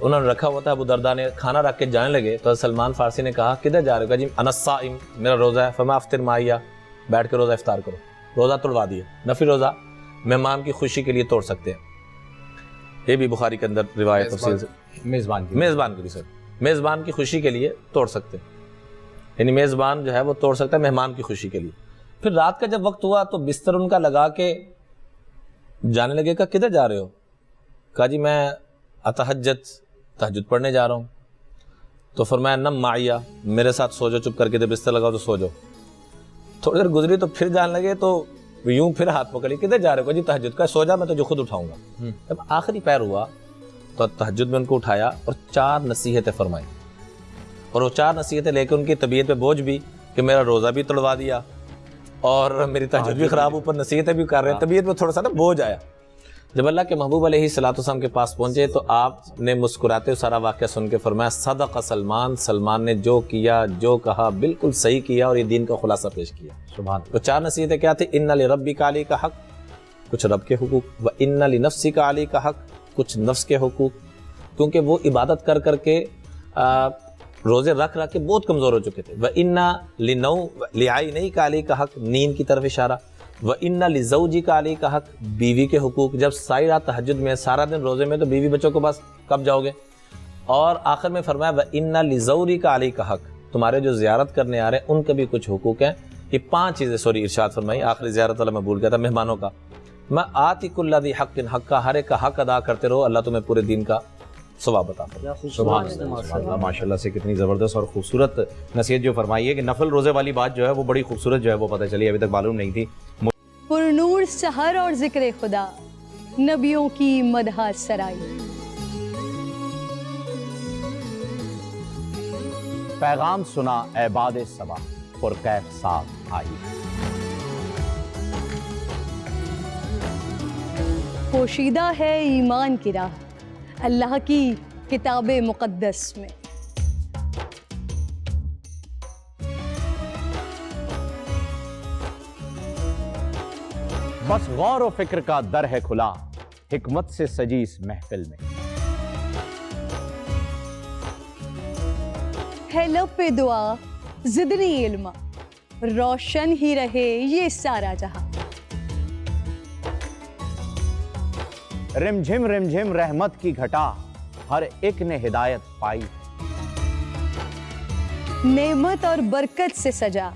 Speaker 3: انہوں نے رکھا ہوا تھا, ابو دردہ نے کھانا رکھ کے جانے لگے, تو حضرت سلمان فارسی نے کہا کدھر جا رہے ہو؟ کہا جی انا الصائم, میرا روزہ ہے. فرمایا افطر معیا, بیٹھ کے روزہ افطار کرو, روزہ توڑوا دیا. نفلی روزہ مہمان کی خوشی کے لیے توڑ سکتے ہیں, یہ بھی بخاری کے اندر روایت تفصیل سے. میزبان کی خوشی کے لیے توڑ سکتے ہیں, یعنی میزبان جو ہے وہ توڑ سکتا ہے مہمان کی خوشی کے لیے. پھر رات کا جب وقت ہوا تو بستر ان کا لگا کے جانے لگے. کہا کدھر جا رہے ہو؟ کہا جی میں تہجد پڑھنے جا رہا ہوں. تو فرمایا نم معیہ, میرے ساتھ سو جاؤ, چپ کر کے جب بستر لگاؤ تو سو جاؤ. تھوڑی دیر گزری تو پھر جانے لگے تو یوں پھر ہاتھ پکڑی, کدھر جا رہے ہو؟ جی تہجد کا. سو جا, میں تجھے خود اٹھاؤں گا. جب آخری پیر ہوا تو تہجد میں ان کو اٹھایا اور 4 نصیحتیں فرمائی, اور وہ 4 نصیحتیں لے کے ان کی طبیعت پہ بوجھ بھی کہ میرا روزہ بھی توڑوا دیا اور میری تہجد بھی خراب, اوپر نصیحتیں بھی کر رہے ہیں, طبیعت پہ تھوڑا سا نا بوجھ آیا. جب اللہ کے محبوب علیہ الصلوۃ والسلام کے پاس پہنچے تو آپ نے مسکراتے سارا واقعہ سن کے فرمایا صدق سلمان, سلمان نے جو کیا جو کہا بالکل صحیح کیا اور یہ دین کا خلاصہ پیش کیا. سبحان. تو 4 نصیحتیں کیا تھی؟ ان لربک علیک حق, کچھ رب کے حقوق, و ان لنفسک علیک حق, کچھ نفس کے حقوق, کیونکہ وہ عبادت کر کر کے روزے رکھ کے بہت کمزور ہو چکے تھے. و ان لعینیک علیک حق, نیند کی طرف اشارہ. و ان لزوجک علیک حق, بیوی کے حقوق, جب ساری رات تہجد میں سارا دن روزے میں تو بیوی بچوں کے پاس کب جاؤ گے. اور آخر میں فرمایا و ان لزورک علیک حق, تمہارے جو زیارت کرنے آ رہے ہیں ان کے بھی کچھ حقوق ہیں. یہ 5 چیزیں ارشاد فرمائی. آخری زیارت والا میں بھول گیا تھا, مہمانوں کا. میں آتی کل ذی حق حق کا, ہر ایک کا حق ادا کرتے رہو, اللہ تمہیں پورے دین کا ثواب عطا فرمائے.
Speaker 2: سبحان اللہ, ماشاء اللہ سے کتنی زبردست اور خوبصورت نصیحت جو فرمائی ہے کہ نفل روزے والی بات جو ہے وہ بڑی خوبصورت جو ہے وہ پتہ چلی, ابھی تک معلوم نہیں تھی.
Speaker 5: پرنور سحر اور ذکر خدا, نبیوں کی مدح سرائی.
Speaker 2: پیغام سنا اے باد صبا, پرکیف ساتھ آئی.
Speaker 5: پوشیدہ ہے ایمان کی راہ اللہ کی کتاب مقدس میں.
Speaker 2: بس غور و فکر کا در ہے کھلا, حکمت سے سجی اس محفل میں.
Speaker 5: ہے لب پہ دعا زدنی علما, روشن ہی رہے یہ سارا جہاں.
Speaker 2: رم جھم رحمت کی گھٹا, ہر ایک نے ہدایت پائی.
Speaker 5: نعمت اور برکت سے سجا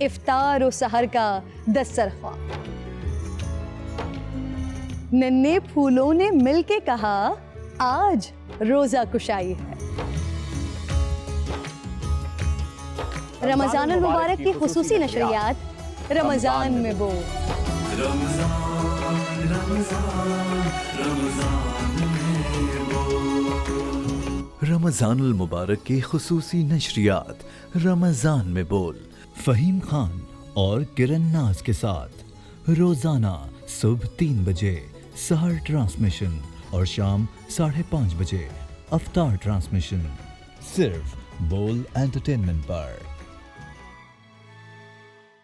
Speaker 5: افطار و سحر کا دسترخوان. ننھے پھولوں نے مل کے کہا آج روزہ کشائی ہے. رمضان المبارک کی خصوصی نشریات رمضان میں بو.
Speaker 7: رمضان المبارک کی خصوصی نشریات رمضان میں بول, فہیم خان اور کرن ناز کے ساتھ روزانہ صبح 3 بجے سحر ٹرانسمیشن اور شام 5:30 بجے افطار ٹرانسمیشن, صرف بول انٹرٹینمنٹ پر.